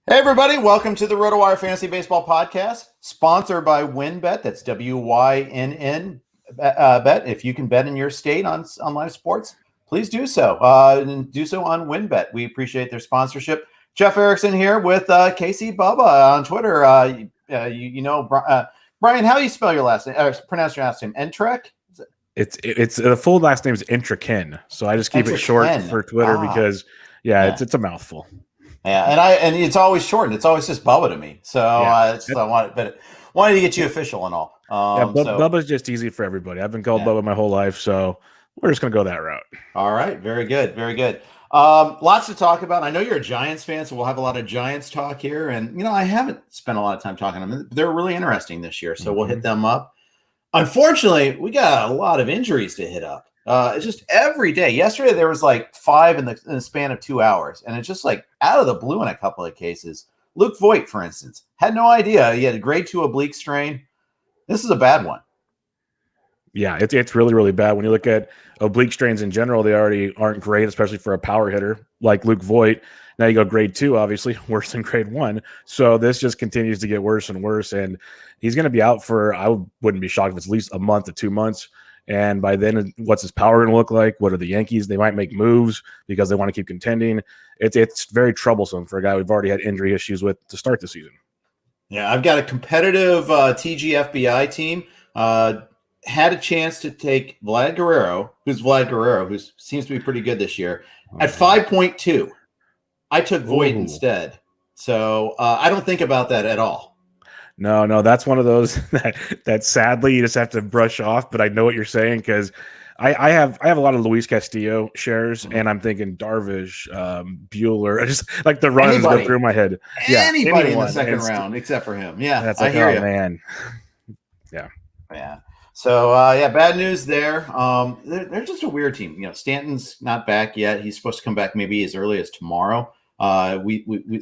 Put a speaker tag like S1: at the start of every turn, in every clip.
S1: Hey everybody, welcome to the RotoWire Fantasy Baseball Podcast, sponsored by WynnBET. That's WYNN bet. If you can bet in your state on live sports, please do so. And do so on WynnBET. We appreciate their sponsorship. Jeff Erickson here with Casey Bubba on Twitter. Brian, how do you spell your last name? Pronounce your last name? Entrek?
S2: It's the full last name is Entrek, so I just keep it short for Twitter because it's a mouthful.
S1: Yeah, and it's always shortened. It's always just Bubba to me. So I wanted to get you official and all.
S2: Bubba's just easy for everybody. I've been called Bubba my whole life, so we're just gonna go that route.
S1: All right, very good, very good. Lots to talk about. I know you're a Giants fan, so we'll have a lot of Giants talk here. And I haven't spent a lot of time talking to them. They're really interesting this year, so we'll hit them up. Unfortunately, we got a lot of injuries to hit up. It's just every day. Yesterday, there was like 5 in the span of 2 hours. And it's just like out of the blue in a couple of cases. Luke Voit, for instance, had no idea. He had a grade 2 oblique strain. This is a bad one.
S2: Yeah, it's really, really bad. When you look at oblique strains in general, they already aren't great, especially for a power hitter like Luke Voit. Now you go grade 2, obviously, worse than grade 1. So this just continues to get worse and worse. And he's going to be out for, I wouldn't be shocked if it's at least a month to 2 months. And by then, what's his power going to look like? What are the Yankees? They might make moves because they want to keep contending. It's very troublesome for a guy we've already had injury issues with to start the season.
S1: Yeah, I've got a competitive TGFBI team. Had a chance to take Vlad Guerrero, who seems to be pretty good this year, at 5.2. I took Voit instead. So I don't think about that at all.
S2: No, that's one of those that sadly you just have to brush off. But I know what you're saying because I have a lot of Luis Castillo shares, and I'm thinking Darvish, Bueller, just like the runs go through my head.
S1: Anybody in the second round except for him. Yeah,
S2: that's like, I hear you, man.
S1: Yeah. So bad news there. They're just a weird team. Stanton's not back yet. He's supposed to come back maybe as early as tomorrow. So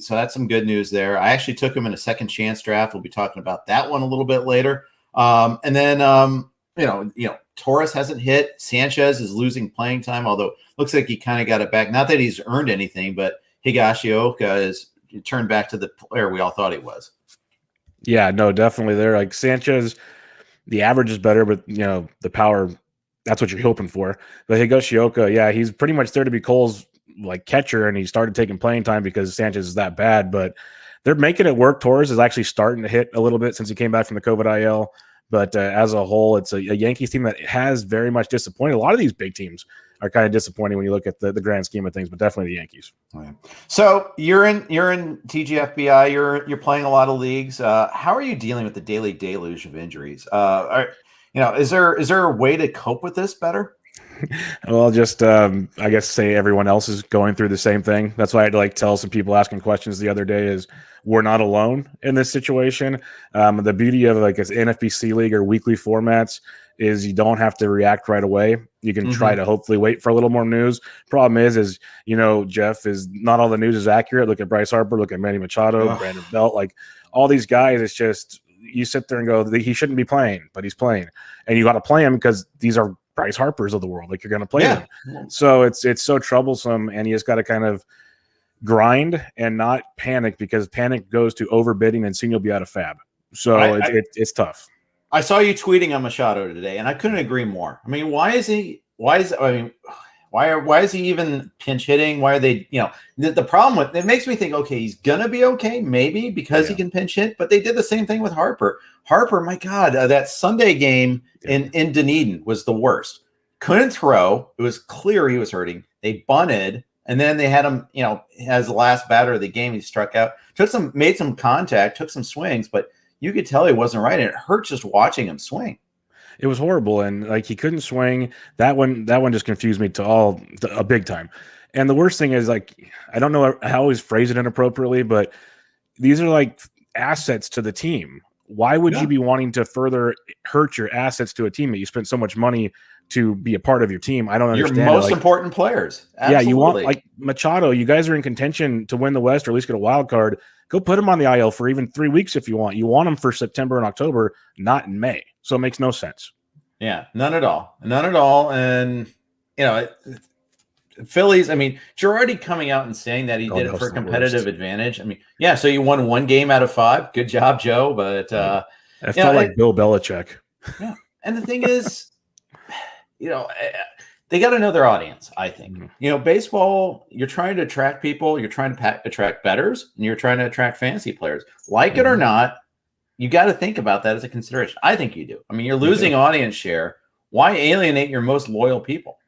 S1: that's some good news there. I actually took him in a second chance draft. We'll be talking about that one a little bit later. And then Torres hasn't hit. Sanchez is losing playing time, although looks like he kind of got it back. Not that he's earned anything, but Higashioka is turned back to the player we all thought he was.
S2: Yeah, no, definitely there. Like Sanchez, the average is better, but the power, that's what you're hoping for. But Higashioka, he's pretty much there to be Cole's like catcher, and he started taking playing time because Sanchez is that bad, but they're making it work. Torres is actually starting to hit a little bit since he came back from the COVID IL, but as a whole, it's a Yankees team that has very much disappointed. A lot of these big teams are kind of disappointing when you look at the grand scheme of things, but definitely the Yankees.
S1: Okay. So you're in TGFBI, you're playing a lot of leagues. How are you dealing with the daily deluge of injuries? Is there a way to cope with this better?
S2: Well, just I guess say everyone else is going through the same thing. That's why I had to tell some people asking questions the other day is we're not alone in this situation. The beauty of an NFBC league or weekly formats is you don't have to react right away. You can try to hopefully wait for a little more news. Problem is Jeff, is not all the news is accurate. Look at Bryce Harper, look at Manny Machado, Brandon Belt, all these guys. It's just you sit there and go, he shouldn't be playing, but he's playing, and you got to play him because these are Bryce Harpers of the world. You're going to play them. So it's so troublesome, and you just got to kind of grind and not panic because panic goes to overbidding and soon you'll be out of fab. So it's tough.
S1: I saw you tweeting on Machado today, and I couldn't agree more. I mean, why is he even pinch hitting? Why are they, the problem with it makes me think, okay, he's going to be okay, maybe because he can pinch hit, but they did the same thing with Harper. Harper, my God, that Sunday game in Dunedin was the worst. Couldn't throw. It was clear he was hurting. They bunted, and then they had him, as the last batter of the game, he struck out, made some contact, took some swings, but you could tell he wasn't right, and it hurt just watching him swing.
S2: It was horrible, and he couldn't swing. That one just confused me a big time. And the worst thing is I don't know, I always phrase it inappropriately, but these are assets to the team. Why would you be wanting to further hurt your assets to a team that you spent so much money to be a part of your team? I don't understand.
S1: Your most important players. Absolutely.
S2: Yeah, you want Machado. You guys are in contention to win the West or at least get a wild card. Go put him on the IL for even 3 weeks if you want. You want him for September and October, not in May. So it makes no sense.
S1: Yeah, none at all. And Phillies, I mean, Girardi coming out and saying that he did it for a competitive advantage. I mean, yeah, so you won 1 game out of 5. Good job, Joe. But
S2: it felt like Bill Belichick.
S1: Yeah. And the thing is, they got to know their audience, I think. Baseball, you're trying to attract people, you're trying to attract bettors, and you're trying to attract fantasy players. Like it or not, you got to think about that as a consideration. I think you do. I mean, you're losing audience share. Why alienate your most loyal people?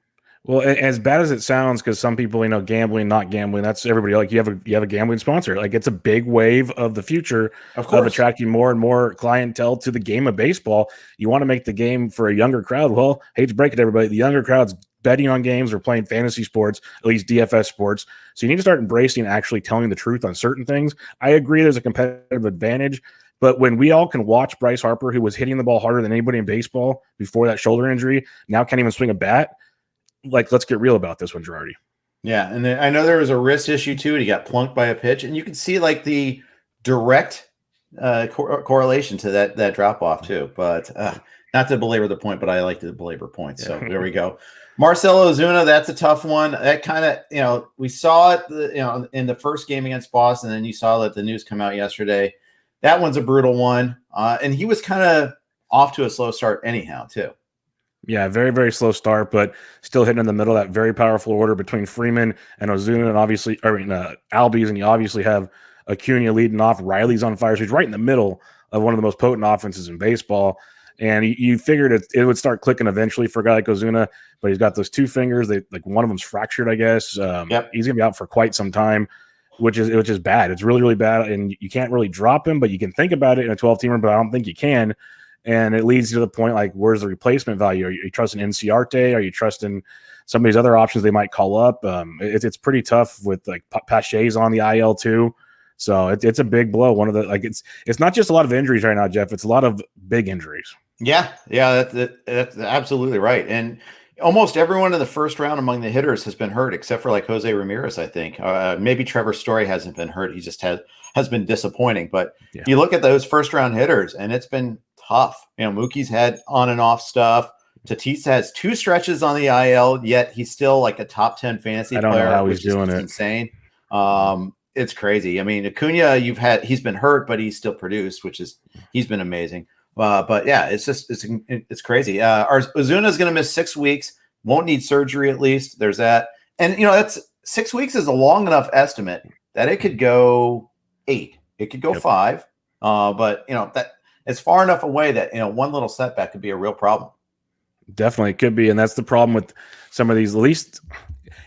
S2: Well, as bad as it sounds, because some people, gambling, not gambling, that's everybody. Like you have a gambling sponsor. Like it's a big wave of the future of attracting more and more clientele to the game of baseball. You want to make the game for a younger crowd. Well, hate to break it, everybody. The younger crowd's betting on games or playing fantasy sports, at least DFS sports. So you need to start embracing actually telling the truth on certain things. I agree there's a competitive advantage. But when we all can watch Bryce Harper, who was hitting the ball harder than anybody in baseball before that shoulder injury, now can't even swing a bat. Like, let's get real about this one, Girardi.
S1: Yeah, and I know there was a wrist issue too, and he got plunked by a pitch, and you can see like the direct correlation to that drop off too. But not to belabor the point, but I like to belabor points. So there we go. Marcelo Ozuna, that's a tough one. That kind of, we saw it, in the first game against Boston, and then you saw that the news come out yesterday. That one's a brutal one, and he was kind of off to a slow start anyhow too.
S2: Yeah, very, very slow start, but still hitting in the middle of that very powerful order between Freeman and Ozuna, and obviously, Albies, and you obviously have Acuna leading off. Riley's on fire, so he's right in the middle of one of the most potent offenses in baseball. And you figured it would start clicking eventually for a guy like Ozuna, but he's got those 2 fingers. One of them's fractured, I guess. He's gonna be out for quite some time, which is bad. It's really, really bad, and you can't really drop him, but you can think about it in a 12-teamer, but I don't think you can. And it leads to the point, like, where's the replacement value? Are you trusting Inciarte? Are you trusting some of these other options they might call up? It's pretty tough with, like, Pache's on the IL too. So it's a big blow. One of the, like, it's not just a lot of injuries right now, Jeff. It's a lot of big injuries.
S1: Yeah, that's absolutely right. And almost everyone in the first round among the hitters has been hurt, except for like Jose Ramirez, I think. Maybe Trevor Story hasn't been hurt. He just has been disappointing. But you look at those first round hitters, and it's been tough. Mookie's had on and off stuff. Tatis has 2 stretches on the IL, yet he's still like a top 10 fantasy player.
S2: I don't know how he's doing it.
S1: Insane. It's crazy. I mean, Acuna, he's been hurt, but he's still produced, he's been amazing. But yeah, it's crazy. Ozuna's going to miss 6 weeks. Won't need surgery at least. There's that. And that's 6 weeks is a long enough estimate that it could go 8. It could go 5. But that it's far enough away that one little setback could be a real problem.
S2: Definitely, it could be, and that's the problem with some of these. At least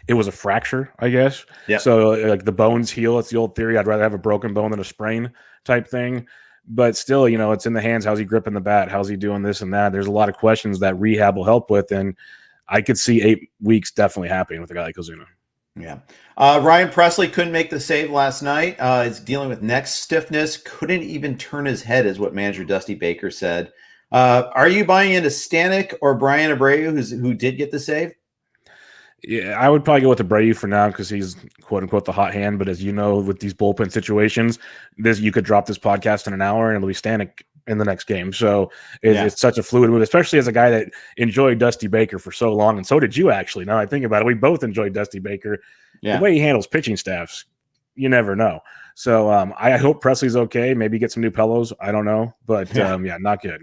S2: it was a fracture, I guess. Yeah. So like the bones heal. It's the old theory. I'd rather have a broken bone than a sprain type thing. But still, it's in the hands. How's he gripping the bat? How's he doing this and that? There's a lot of questions that rehab will help with, and I could see 8 weeks definitely happening with a guy like Ozuna.
S1: Yeah. Ryan Presley couldn't make the save last night. He's dealing with neck stiffness. Couldn't even turn his head, is what manager Dusty Baker said. Are you buying into Stanek or Brian Abreu, who did get the save?
S2: Yeah, I would probably go with Abreu for now because he's quote unquote the hot hand. But as you know, with these bullpen situations, you could drop this podcast in an hour and it'll be Stanek in the next game. So it's such a fluid move, especially as a guy that enjoyed Dusty Baker for so long. And so did you, actually. Now I think about it, we both enjoyed Dusty Baker. Yeah. The way he handles pitching staffs, you never know. So I hope Presley's okay. Maybe get some new pillows. I don't know. But not good.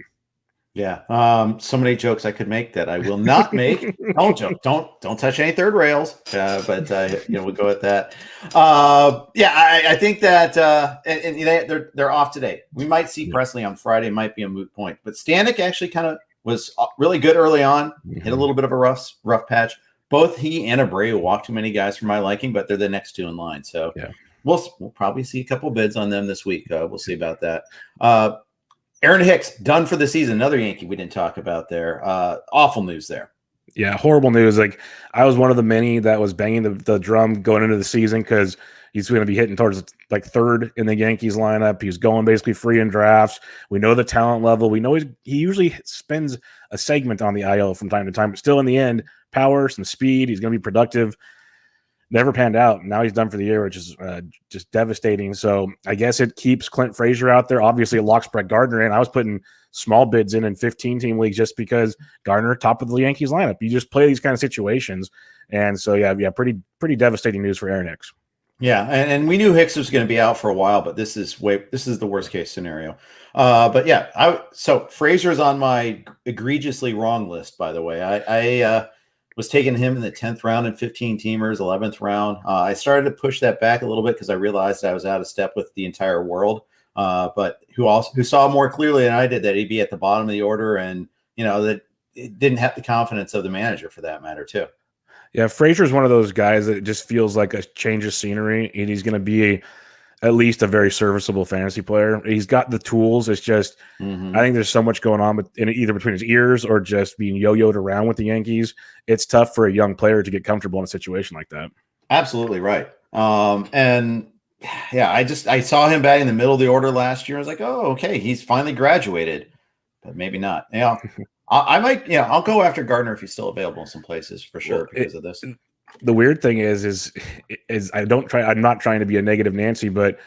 S1: Yeah. So many jokes I could make that I will not make. Don't joke. Don't touch any third rails. But we'll go with that. I think that and they're off today. We might see Presley on Friday. Might be a moot point. But Stanek actually kind of was really good early on. Hit a little bit of a rough patch. Both he and Abreu walked too many guys for my liking, but they're the next 2 in line. So we'll probably see a couple bids on them this week. We'll see about that. Aaron Hicks, done for the season. Another Yankee we didn't talk about there. Awful news there.
S2: Yeah, horrible news. Like, I was one of the many that was banging the drum going into the season because he's going to be hitting towards like 3rd in the Yankees lineup. He's going basically free in drafts. We know the talent level. We know he usually spends a segment on the IL from time to time, but still in the end, power, some speed. He's going to be productive. Never panned out. Now he's done for the year, which is just devastating. So I guess it keeps Clint Frazier out there. Obviously, it locks Brett Gardner in. I was putting small bids in 15-team leagues just because Gardner, top of the Yankees lineup. You just play these kind of situations. And so, yeah, pretty devastating news for Aaron Hicks.
S1: Yeah, and we knew Hicks was going to be out for a while, but this is the worst case scenario. But yeah, so Frazier's on my egregiously wrong list, by the way. I was taking him in the 10th round in 15 teamers, 11th round. I started to push that back a little bit because I realized I was out of step with the entire world. But who saw more clearly than I did that he'd be at the bottom of the order, and that it didn't have the confidence of the manager for that matter too.
S2: Yeah, Frazier's one of those guys that just feels like a change of scenery, and he's going to be at least a very serviceable fantasy player. He's got the tools. It's just I think there's so much going on either between his ears or just being yo-yoed around with the Yankees. It's tough for a young player to get comfortable in a situation like that.
S1: Absolutely right. And yeah, I saw him batting in the middle of the order last year. I was like, oh, okay, he's finally graduated, but maybe not. Yeah. I might, I'll go after Gardner if he's still available in some places for sure because of this.
S2: The weird thing is I'm not trying to be a negative Nancy, but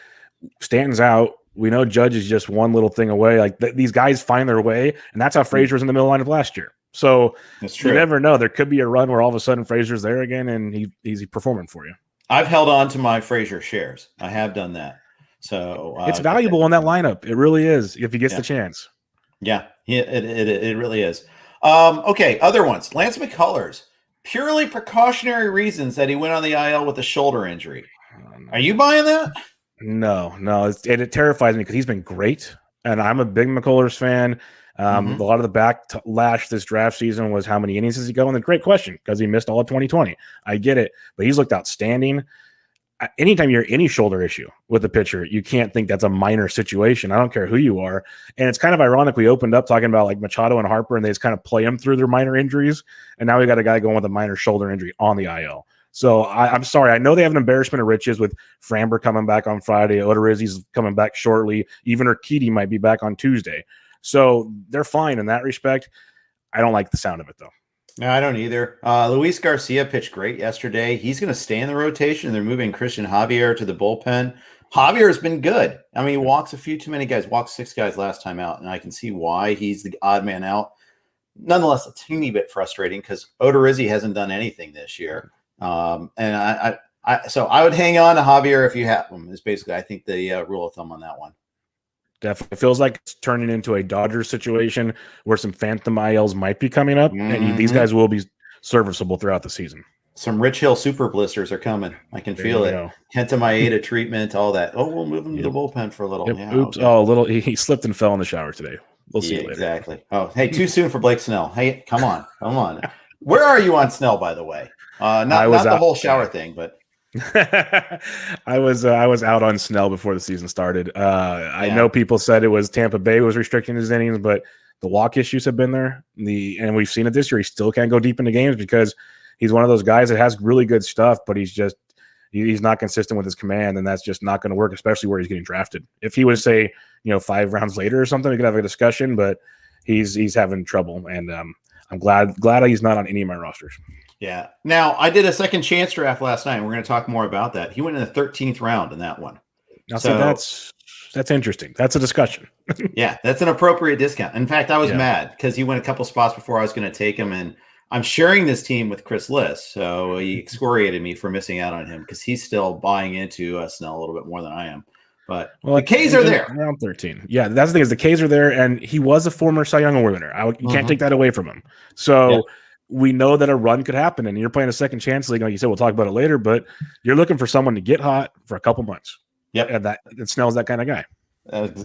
S2: Stanton's out. We know Judge is just one little thing away. Like these guys find their way, and that's how Frazier was in the middle lineup last year. So
S1: that's true.
S2: You never know. There could be a run where all of a sudden Frazier's there again, and he's performing for you.
S1: I've held on to my Frazier shares. I have done that. So
S2: it's valuable in that lineup. It really is if he gets the chance.
S1: Yeah, it really is. Okay, other ones. Lance McCullers. Purely precautionary reasons that he went on the IL with a shoulder injury. Are you buying that?
S2: No. It terrifies me because he's been great, and I'm a big Mccullers fan. A lot of the backlash this draft season was how many innings does he go? And the great question because he missed all of 2020. I get it, but he's looked outstanding. Anytime you're any shoulder issue with a pitcher, you can't think that's a minor situation. I don't care who you are. And it's kind of ironic. We opened up talking about like Machado and Harper, and they just kind of play them through their minor injuries. And now we got a guy going with a minor shoulder injury on the IL. So I'm sorry. I know they have an embarrassment of riches with Framber coming back on Friday. Odorizzi's coming back shortly. Even Urquidy might be back on Tuesday. So they're fine in that respect. I don't like the sound of it, though.
S1: No, I don't either. Luis Garcia pitched great yesterday. He's going to stay in the rotation. They're moving Christian Javier to the bullpen. Javier has been good. I mean, he walks a few too many guys. Walked 6 guys last time out, and I can see why he's the odd man out. Nonetheless, a teeny bit frustrating because Odorizzi hasn't done anything this year. And so I would hang on to Javier if you have him. Is basically I think the rule of thumb on that one.
S2: Definitely feels like it's turning into a Dodgers situation where some phantom ILs might be coming up, and these guys will be serviceable throughout the season.
S1: Some Rich Hill super blisters are coming. I can feel it. Kenta Maeda treatment, all that. Oh, we'll move him to the bullpen for a little.
S2: Yep.
S1: Yeah,
S2: oops. Okay. Oh, a little. He slipped and fell in the shower today. We'll see later.
S1: Exactly. Oh, hey, too soon for Blake Snell. Hey, come on. Where are you on Snell, by the way? Not the whole shower thing, but.
S2: I was out on Snell before the season started. I know people said it was Tampa Bay was restricting his innings, but the walk issues have been there. And we've seen it this year. He still can't go deep into games because he's one of those guys that has really good stuff, but he's not consistent with his command, and that's just not going to work, especially where he's getting drafted. If he was, say, 5 rounds later or something, we could have a discussion, but he's having trouble, and I'm glad he's not on any of my rosters.
S1: Yeah. Now, I did a second chance draft last night, and we're going to talk more about that. He went in the 13th round in that one.
S2: Now, so that's interesting. That's a discussion.
S1: Yeah, that's an appropriate discount. In fact, I was mad because he went a couple spots before I was going to take him, and I'm sharing this team with Chris Liss, so he excoriated me for missing out on him because he's still buying into Snell a little bit more than I am. But the K's are there.
S2: Round 13. Yeah, that's the thing is the K's are there, and he was a former Cy Young Award winner. You can't take that away from him. So we know that a run could happen, and you're playing a second chance league. Like you said, we'll talk about it later, but you're looking for someone to get hot for a couple months.
S1: Yep.
S2: And that Snell's that kind of guy.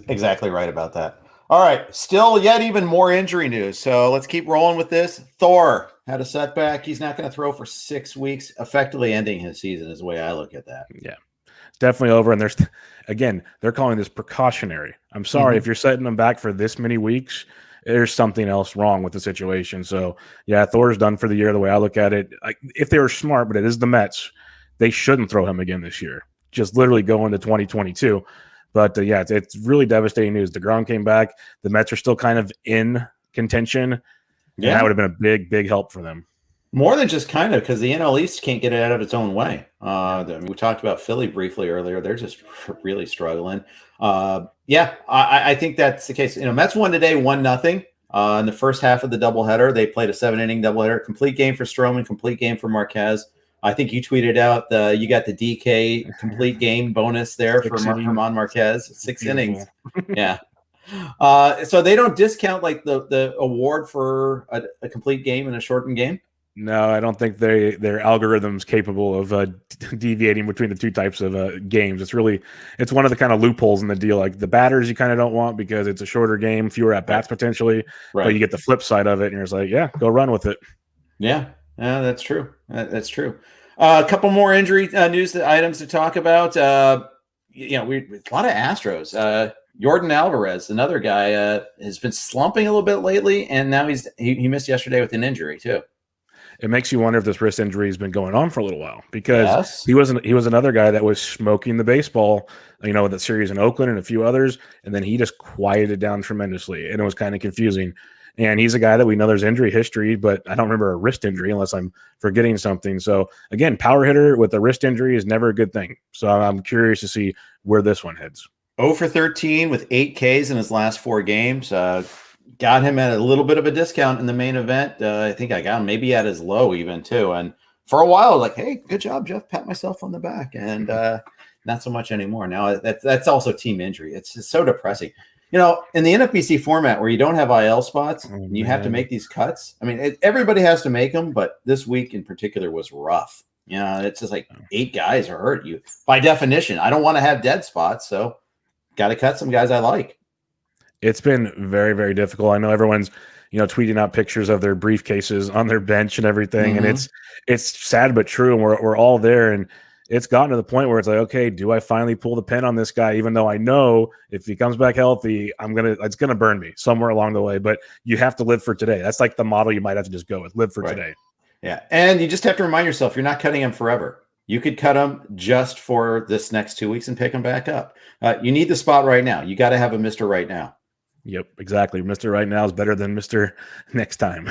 S1: Exactly right about that. All right. Still yet even more injury news. So let's keep rolling with this. Thor had a setback. He's not going to throw for 6 weeks, effectively ending his season is the way I look at that.
S2: Yeah. Definitely over. And they're calling this precautionary. I'm sorry if you're setting them back for this many weeks. There's something else wrong with the situation. So, yeah, Thor's done for the year the way I look at it. If they were smart, but it is the Mets, they shouldn't throw him again this year. Just literally go into 2022. But, it's really devastating news. DeGrom came back. The Mets are still kind of in contention. Yeah, that would have been a big, big help for them.
S1: More than just kind of, because the NL East can't get it out of its own way. We talked about Philly briefly earlier. They're just really struggling. I think that's the case. Mets won today, 1-0. In the first half of the doubleheader, they played a 7-inning doubleheader. Complete game for Stroman, complete game for Marquez. I think you tweeted out you got the DK complete game bonus there for German Marquez. 6 innings. Yeah. So they don't discount like the award for a complete game in a shortened game.
S2: No, I don't think their algorithm's capable of deviating between the two types of games. It's one of the kind of loopholes in the deal. Like the batters you kind of don't want because it's a shorter game, fewer at bats potentially, but you get the flip side of it, and you're just like, yeah, go run with it.
S1: Yeah, that's true. That's true. A couple more injury news items to talk about. A lot of Astros. Jordan Alvarez, another guy, has been slumping a little bit lately, and now he missed yesterday with an injury too.
S2: It makes you wonder if this wrist injury has been going on for a little while, because he was another guy that was smoking the baseball, with the series in Oakland and a few others, and then he just quieted down tremendously, and it was kind of confusing. And he's a guy that we know there's injury history, but I don't remember a wrist injury unless I'm forgetting something. So again, power hitter with a wrist injury is never a good thing. So I'm curious to see where this one heads.
S1: 0 for 13 with 8 Ks in his last 4 games. Got him at a little bit of a discount in the main event. I think I got him maybe at his low even too. And for a while, like, hey, good job, Jeff. Pat myself on the back. And not so much anymore. Now that's also team injury. It's just so depressing. In the NFBC format where you don't have IL spots and you have to make these cuts. I mean, everybody has to make them, but this week in particular was rough. It's just like 8 guys are hurt. You by definition, I don't want to have dead spots, so got to cut some guys I like.
S2: It's been very, very difficult. I know everyone's, tweeting out pictures of their briefcases on their bench and everything. And it's sad, but true. And we're all there. And it's gotten to the point where it's like, okay, do I finally pull the pin on this guy? Even though I know if he comes back healthy, it's going to burn me somewhere along the way, but you have to live for today. That's like the model you might have to just go with, live for today.
S1: Yeah. And you just have to remind yourself, you're not cutting him forever. You could cut him just for this next 2 weeks and pick him back up. You need the spot right now. You got to have a Mr. Right Now.
S2: Yep, exactly. Mr. Right Now is better than Mr. Next Time.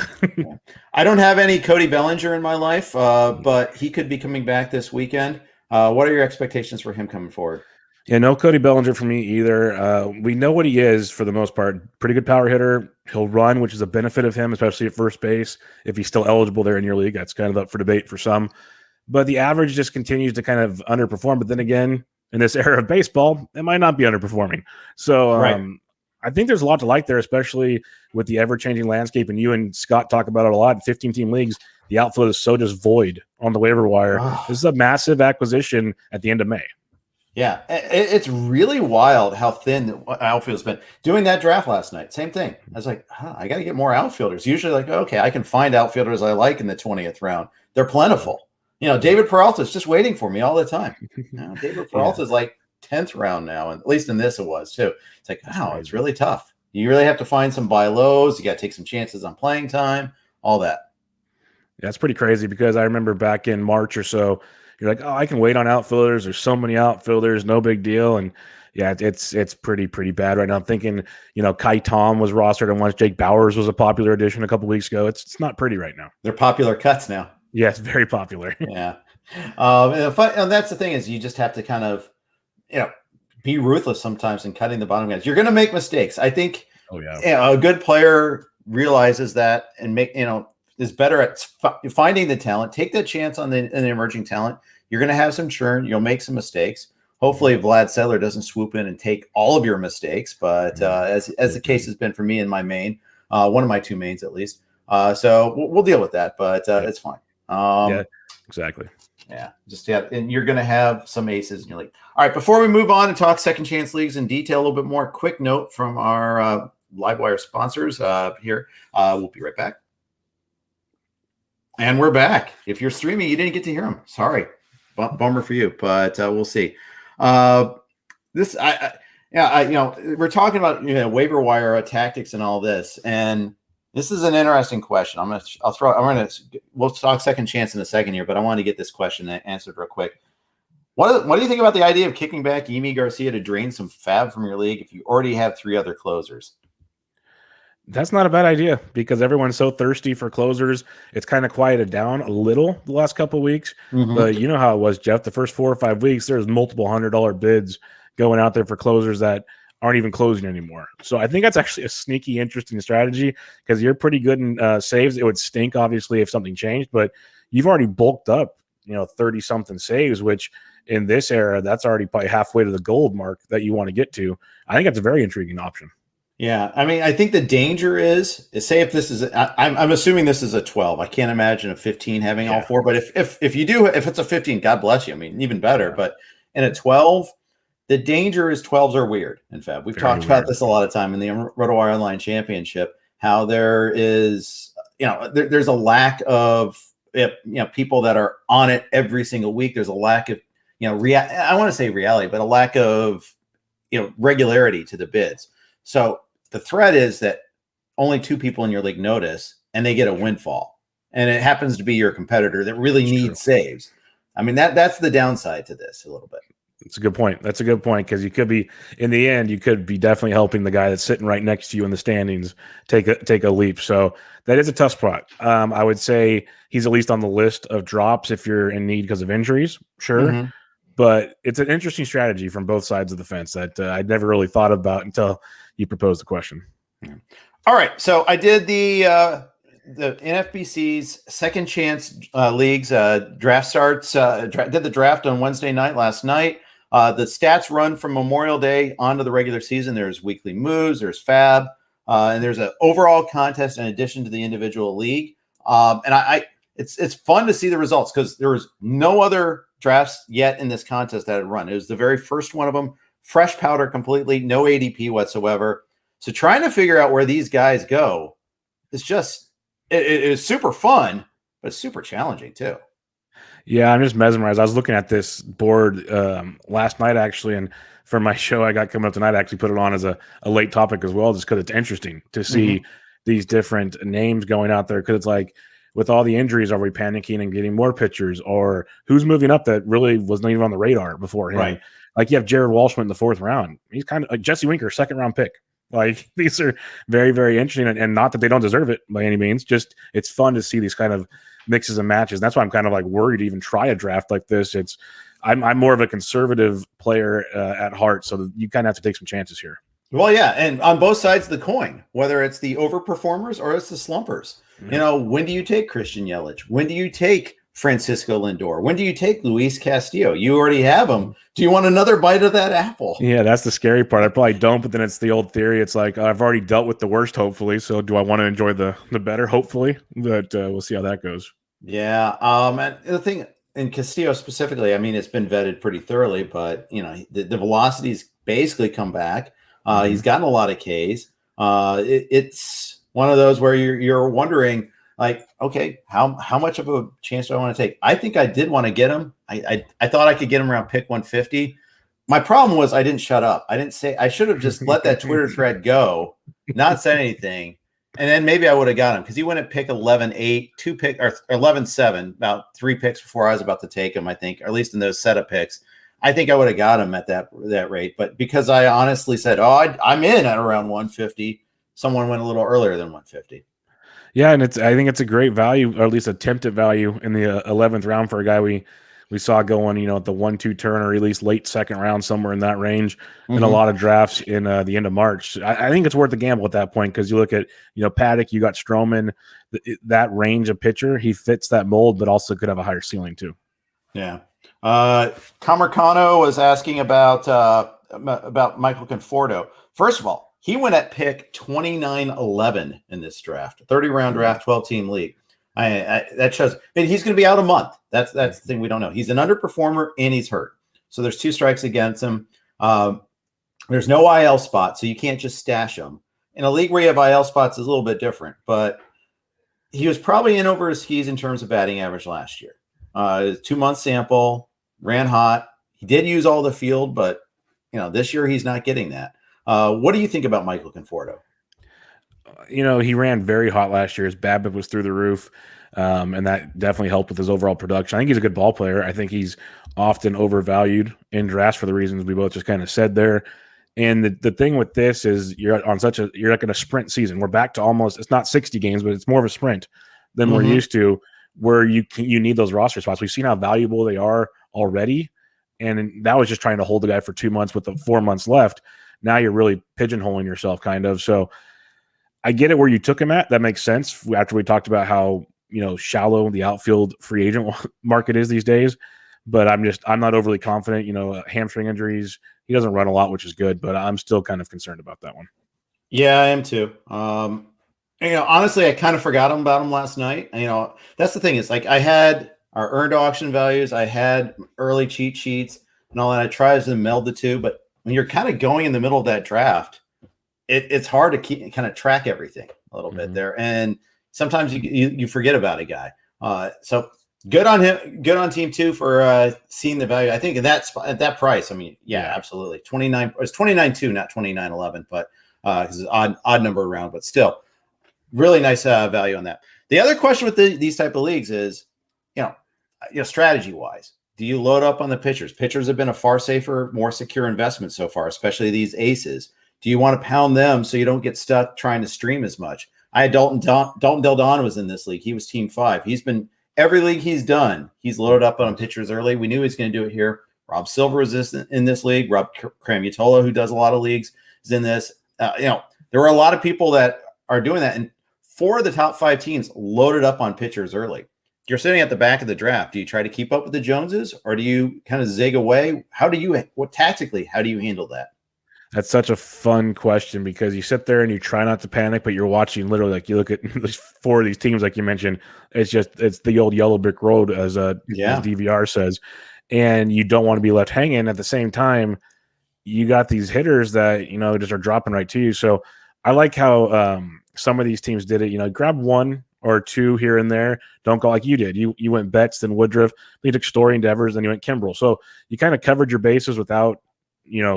S1: I don't have any Cody Bellinger in my life, but he could be coming back this weekend. What are your expectations for him coming forward?
S2: Yeah, no Cody Bellinger for me either. We know what he is for the most part. Pretty good power hitter. He'll run, which is a benefit of him, especially at first base. If he's still eligible there in your league, that's kind of up for debate for some. But the average just continues to kind of underperform. But then again, in this era of baseball, it might not be underperforming. So I think there's a lot to like there, especially with the ever-changing landscape. And you and Scott talk about it a lot. In 15-team leagues, the outfield is so just void on the waiver wire. This is a massive acquisition at the end of May.
S1: Yeah, it's really wild how thin the outfield's been. Doing that draft last night, same thing. I was like, I got to get more outfielders. Usually like, okay, I can find outfielders I like in the 20th round. They're plentiful. David Peralta is just waiting for me all the time. David Peralta is like 10th round now, and at least in this it was too. It's like, wow, it's really tough. You really have to find some buy lows. You got to take some chances on playing time, all that.
S2: Yeah, it's pretty crazy because I remember back in March or so, you're like, oh, I can wait on outfielders. There's so many outfielders, no big deal. And yeah, it's pretty bad right now. I'm thinking, Kai Tom was rostered, and once Jake Bowers was a popular addition a couple weeks ago. It's not pretty right now.
S1: They're popular cuts now.
S2: Yeah, it's very popular.
S1: Yeah. And that's the thing is you just have to kind of, be ruthless sometimes in cutting the bottom guys. You're going to make mistakes. I think a good player realizes that and is better at finding the talent. Take that chance on an emerging talent. You're going to have some churn. You'll make some mistakes. Hopefully Vlad Sedler doesn't swoop in and take all of your mistakes. But as the case has been for me in my main, one of my 2 mains at least. So we'll deal with that, but it's fine.
S2: Yeah, exactly.
S1: Yeah, and you're going to have some aces in your league. All right, before we move on and talk second chance leagues in detail a little bit more, quick note from our LiveWire sponsors here. We'll be right back. And we're back. If you're streaming, you didn't get to hear them. Sorry, bummer for you, but we'll see. We're talking about waiver wire tactics and all this, and this is an interesting question. We'll talk second chance in a second here, but I want to get this question answered real quick. What do you think about the idea of kicking back Yimi Garcia to drain some fab from your league if you already have 3 other closers?
S2: That's not a bad idea because everyone's so thirsty for closers. It's kind of quieted down a little the last couple of weeks, but you know how it was, Jeff. The first 4 or 5 weeks, there's multiple $100 bids going out there for closers that aren't even closing anymore. So I think that's actually a sneaky, interesting strategy because you're pretty good in saves. It would stink, obviously, if something changed, but you've already bulked up, 30-something saves, which in this era, that's already probably halfway to the gold mark that you want to get to. I think that's a very intriguing option.
S1: Yeah, I mean, I think the danger is say if this is, I'm assuming this is a 12. I can't imagine a 15 having all four. But if you do, if it's a 15, God bless you. I mean, even better. Yeah. But in a 12, the danger is 12s are weird. In fact, we've talked about this a lot of time in the RotoWire Online Championship. How there is, there's a lack of, people that are on it every single week. There's a lack of, I want to say reality, but a lack of, regularity to the bids. So the threat is that only 2 people in your league notice and they get a windfall. And it happens to be your competitor that really needs saves. I mean, that's the downside to this a little bit.
S2: That's a good point. That's a good point because you could be, in the end, you could be definitely helping the guy that's sitting right next to you in the standings take a leap. So that is a tough spot. I would say he's at least on the list of drops if you're in need because of injuries. Sure. Mm-hmm. But it's an interesting strategy from both sides of the fence that I'd never really thought about until you proposed the question.
S1: All right. So I did the NFBC's second chance leagues draft starts. Did the draft on Wednesday night last night. The stats run from Memorial Day onto the regular season. There's weekly moves, there's fab, and there's an overall contest in addition to the individual league. And it's fun to see the results because there was no other drafts yet in this contest that had run. It was the very first one of them, fresh powder completely, no ADP whatsoever. So trying to figure out where these guys go is just it is super fun, but super challenging too.
S2: Yeah, I'm just mesmerized. I was looking at this board last night, actually, and for my show I got coming up tonight, I actually put it on as a late topic as well, just because it's interesting to see these different names going out there, because it's like, with all the injuries, are we panicking and getting more pitchers, or who's moving up that really wasn't even on the radar before him?
S1: Right.
S2: Like you have Jared Walsh in the 4th round. He's kind of like Jesse Winker, 2nd round pick. Like these are very, very interesting, and not that they don't deserve it by any means. Just it's fun to see these kind of mixes and matches. And that's why I'm kind of like worried to even try a draft like this. I'm more of a conservative player at heart, so you kind of have to take some chances here.
S1: Well, yeah, and on both sides of the coin, whether it's the overperformers or it's the slumpers. When do you take Christian Yelich? When do you take Francisco Lindor? When do you take Luis Castillo? You already have them. Do you want another bite of that apple?
S2: Yeah, that's the scary part. I probably don't, but then it's the old theory. It's like I've already dealt with the worst, hopefully. So do I want to enjoy the better, hopefully? But we'll see how that goes.
S1: Yeah. And the thing in Castillo specifically, I mean, it's been vetted pretty thoroughly, but the velocities basically come back. He's gotten a lot of Ks. It's one of those where you're wondering, like, okay, how much of a chance do I want to take? I think I did want to get him. I thought I could get him around pick 150. My problem was I didn't shut up. I didn't say. I should have just let that Twitter thread go, not said anything, and then maybe I would have got him because he went at pick 11-8, 2 pick or 11-7, about 3 picks before I was about to take him. I think, or at least in those setup picks. I think I would have got him at that rate, but because I honestly said, I'm in at around 150, someone went a little earlier than 150.
S2: Yeah, and I think it's a great value, or at least attempted value in the 11th round for a guy we saw going, at the 1-2 turn, or at least late 2nd round, somewhere in that range, in a lot of drafts in the end of March. I think it's worth the gamble at that point because you look at, Paddock, you got Stroman, that range of pitcher, he fits that mold, but also could have a higher ceiling too.
S1: Yeah. Camercano was asking about Michael Conforto. First of all, he went at pick 29-11 in this draft, 30-round draft, 12-team league. That shows, and he's going to be out a month. That's the thing we don't know. He's an underperformer and he's hurt, so there's 2 strikes against him. There's no IL spot, so you can't just stash him. In a league where you have IL spots is a little bit different, but he was probably in over his skis in terms of batting average last year. 2-month sample, ran hot. He did use all the field, but this year he's not getting that. What do you think about Michael Conforto?
S2: He ran very hot last year. His BABIP was through the roof, and that definitely helped with his overall production. I think he's a good ball player. I think he's often overvalued in drafts for the reasons we both just kind of said there. And the thing with this is you're like in a sprint season. We're back to almost, it's not 60 games, but it's more of a sprint than we're used to, where you need those roster spots. We've seen how valuable they are already, and that was just trying to hold the guy for 2 months with the 4 months left. now you're really pigeonholing yourself kind of. So I get it where you took him at. That makes sense after we talked about how, shallow the outfield free agent market is these days. But I'm not overly confident, hamstring injuries. He doesn't run a lot, which is good, but I'm still kind of concerned about that one.
S1: Yeah, I am too. Honestly, I kind of forgot about him last night. That's the thing is like I had our earned auction values, I had early cheat sheets and all that. I tried to meld the two, but when you're kind of going in the middle of that draft, it's hard to kind of track everything a little bit there. And sometimes you forget about a guy. So good on him. Good on Team 2 for seeing the value. I think at that price. I mean, yeah, absolutely. 29. It was 29.2, not 29.11, but because it's odd number around, but still really nice value on that. The other question with these type of leagues is, strategy wise, do you load up on the pitchers? Pitchers have been a far safer, more secure investment so far, especially these aces. Do you want to pound them so you don't get stuck trying to stream as much? I had Dalton Del Don was in this league. He was Team 5. He's been every league he's done. He's loaded up on pitchers early. We knew he was going to do it here. Rob Silver was in this league. Rob Cramutola, who does a lot of leagues, is in this. There were a lot of people that are doing that, and 4 of the top 5 teams loaded up on pitchers early. You're sitting at the back of the draft. Do you try to keep up with the Joneses, or do you kind of zig away? How do you handle that?
S2: That's such a fun question because you sit there and you try not to panic, but you're watching literally like you look at 4 of these teams, like you mentioned, it's the old yellow brick road as DVR says, and you don't want to be left hanging. At the same time, you got these hitters that, just are dropping right to you. So I like how some of these teams did it, grab 1 or 2 here and there. Don't go like you did. You went Betts, then Woodruff, you took Story and Devers, then you went Kimbrel. So you kind of covered your bases without,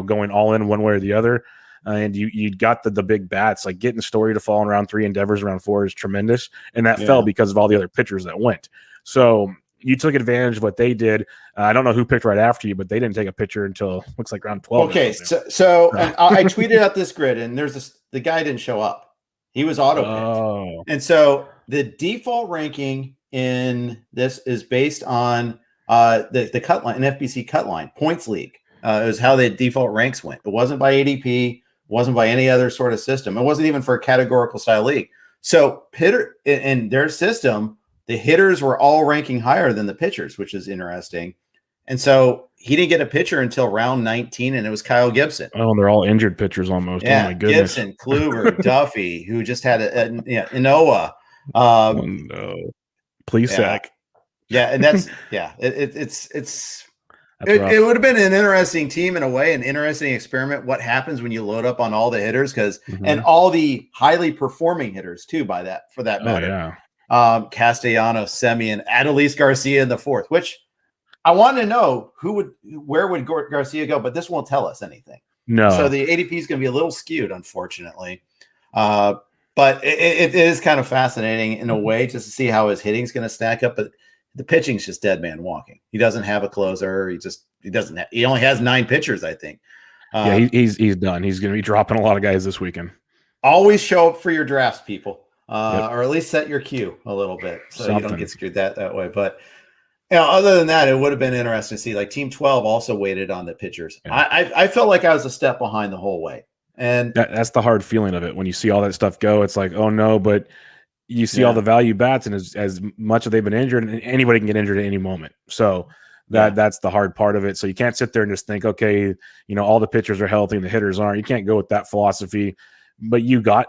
S2: going all in one way or the other. And you got the big bats, like getting Story to fall in round 3 and Devers around 4 is tremendous. And that fell because of all the other pitchers that went. So you took advantage of what they did. I don't know who picked right after you, but they didn't take a pitcher until looks like round 12.
S1: Okay. So and I tweeted out this grid and the guy didn't show up. He was auto picked. And so the default ranking in this is based on the cut line, an FBC cut line points league. It was how the default ranks went. It wasn't by ADP, wasn't by any other sort of system. It wasn't even for a categorical style league. So in their system, the hitters were all ranking higher than the pitchers, which is interesting. And so he didn't get a pitcher until round 19, and it was Kyle Gibson.
S2: Oh, and they're all injured pitchers almost.
S1: Yeah,
S2: oh my goodness.
S1: Gibson, Kluber, Duffy, who just had Inoa.
S2: Plesac.
S1: Yeah, and that's it would have been an interesting team in a way, an interesting experiment. What happens when you load up on all the hitters and all the highly performing hitters too? For that matter. Castellanos, Semien, Adolis Garcia in the 4th. Which I want to know where would Garcia go, but this won't tell us anything.
S2: No.
S1: So the ADP is going to be a little skewed, unfortunately. But it is kind of fascinating in a way just to see how his hitting is going to stack up. But the pitching's just dead man walking. He doesn't have a closer. He only has 9 pitchers, I think.
S2: He's done. He's going to be dropping a lot of guys this weekend.
S1: Always show up for your drafts, people, or at least set your queue a little bit so you don't get screwed that way. But other than that, it would have been interesting to see. Like Team 12 also waited on the pitchers. Yeah. I felt like I was a step behind the whole way, and
S2: that's the hard feeling of it when you see all that stuff go. It's like, oh no, but you see all the value bats, and as much as they've been injured, and anybody can get injured at any moment. So that's the hard part of it. So you can't sit there and just think, okay, all the pitchers are healthy and the hitters aren't. You can't go with that philosophy. But you got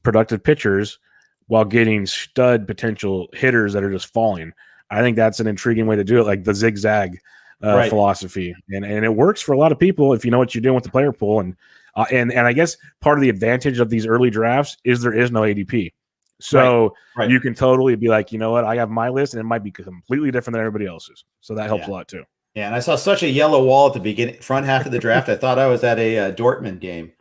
S2: productive pitchers while getting stud potential hitters that are just falling. I think that's an intriguing way to do it, like the zigzag philosophy, and it works for a lot of people if you know what you're doing with the player pool. And I guess part of the advantage of these early drafts is there is no ADP. So you can totally be like, you know what, I have my list and it might be completely different than everybody else's. So that helps a lot too.
S1: Yeah, and I saw such a yellow wall at the front half of the draft. I thought I was at a Dortmund game.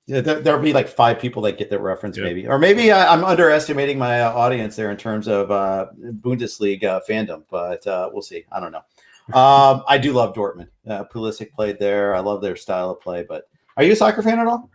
S1: There'll be like 5 people that get that reference, maybe. Or maybe I'm underestimating my audience there in terms of Bundesliga fandom, but we'll see. I don't know. I do love Dortmund. Pulisic played there. I love their style of play. But are you a soccer fan at all?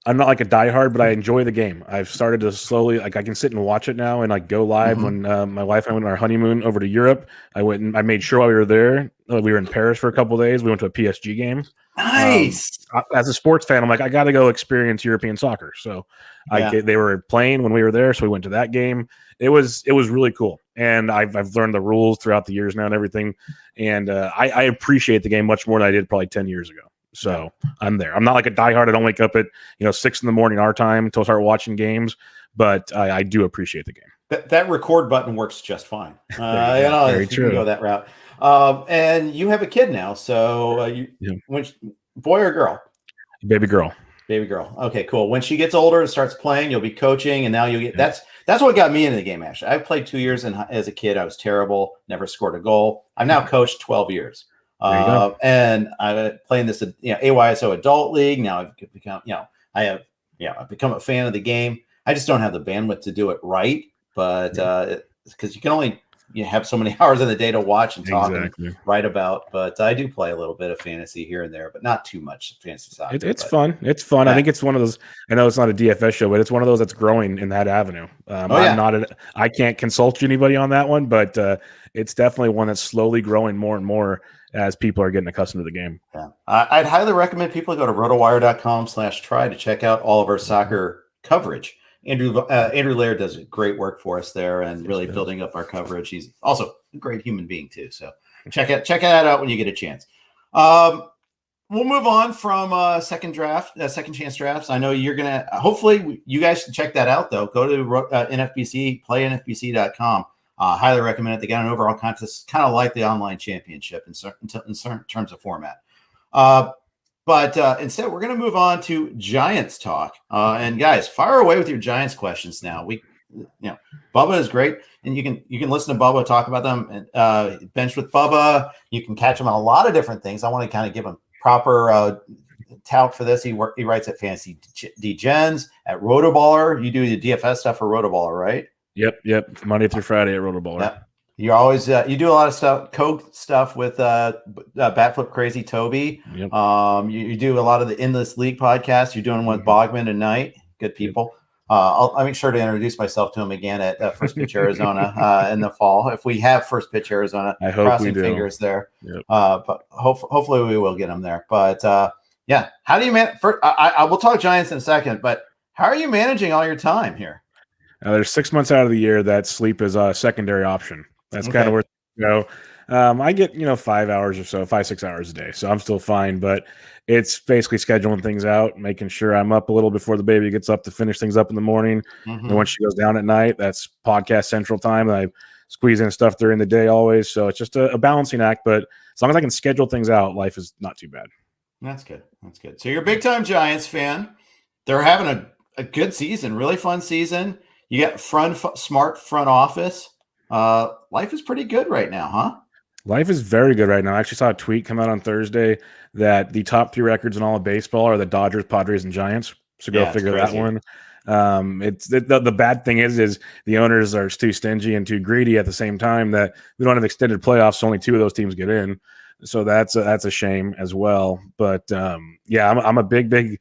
S2: I'm not like a diehard, but I enjoy the game. I've started to slowly, like, I can sit and watch it now and like go live. When my wife and I went on our honeymoon over to Europe, I went and I made sure while we were there, we were in Paris for a couple of days. We went to a PSG game.
S1: Nice.
S2: As a sports fan, I'm like, I got to go experience European soccer. So they were playing when we were there, so we went to that game. It was really cool, and I've learned the rules throughout the years now and everything, and I appreciate the game much more than I did probably 10 years ago. So I'm there. I'm not like a diehard. I don't wake up at 6 a.m. our time to start watching games, but I do appreciate the game.
S1: That record button works just fine.
S2: Very true.
S1: You can go that route. And you have a kid now, so boy or girl?
S2: Baby girl.
S1: Baby girl. Okay, cool. When she gets older and starts playing, you'll be coaching, and now you get that's what got me into the game. Actually, I played 2 years as a kid. I was terrible, never scored a goal. I've now coached 12 years. And I'm playing this, AYSO adult league. Now I've become, I've become a fan of the game. I just don't have the bandwidth to do it right, but because you can only have so many hours in the day to watch and talk and write about. But I do play a little bit of fantasy here and there, but not too much fantasy soccer.
S2: It's fun. It's fun. I think it's one of those. I know it's not a DFS show, but it's one of those that's growing in that avenue. I can't consult anybody on that one, but it's definitely one that's slowly growing more and more as people are getting accustomed to the game.
S1: Yeah. I'd highly recommend people go to rotowire.com/try to check out all of our soccer coverage. Andrew Laird does great work for us there and really building up our coverage. He's also a great human being too. So check that out when you get a chance. We'll move on from second chance drafts. I know you're going to, hopefully you guys can check that out though. Go to NFBC, playnfbc.com. Highly recommend it. They got an overall contest, kind of like the online championship in certain terms of format. But instead, we're going to move on to Giants talk. And guys, fire away with your Giants questions now. Bubba is great, and you can listen to Bubba talk about them. And Benched with Bubba, you can catch him on a lot of different things. I want to kind of give him proper tout for this. He writes at Fantasy Degens, at RotoBaller. You do the DFS stuff for RotoBaller, right?
S2: Yep. Monday through Friday at RotoBaller.
S1: Yep. You always you do a lot of stuff with Batflip Crazy Toby.
S2: Yep.
S1: You do a lot of the Endless League podcast. You're doing one with Bogman tonight. Good people. I'll make sure to introduce myself to him again at First Pitch Arizona in the fall. If we have First Pitch Arizona,
S2: I hope
S1: crossing
S2: we do.
S1: fingers there.
S2: Yep.
S1: But hopefully we will get him there. But how do you manage? I will talk Giants in a second, but how are you managing all your time here?
S2: There's 6 months out of the year that sleep is a secondary option. That's kind of where I get 5 hours or so, 5-6 hours a day, so I'm still fine. But it's basically scheduling things out, making sure I'm up a little before the baby gets up to finish things up in the morning. And when she goes down at night, that's podcast central time. I squeeze in stuff during the day always, so it's just a balancing act. But as long as I can schedule things out, life is not too bad.
S1: That's good. So you're a big time Giants fan. They're having a good season, really fun season. You got smart front office. Life is pretty good right now, huh?
S2: Life is very good right now. I actually saw a tweet come out on Thursday that the top 3 records in all of baseball are the Dodgers, Padres, and Giants. So go figure that one. It's the bad thing is the owners are too stingy and too greedy at the same time that we don't have extended playoffs. So only 2 of those teams get in. So that's a shame as well. But I'm a big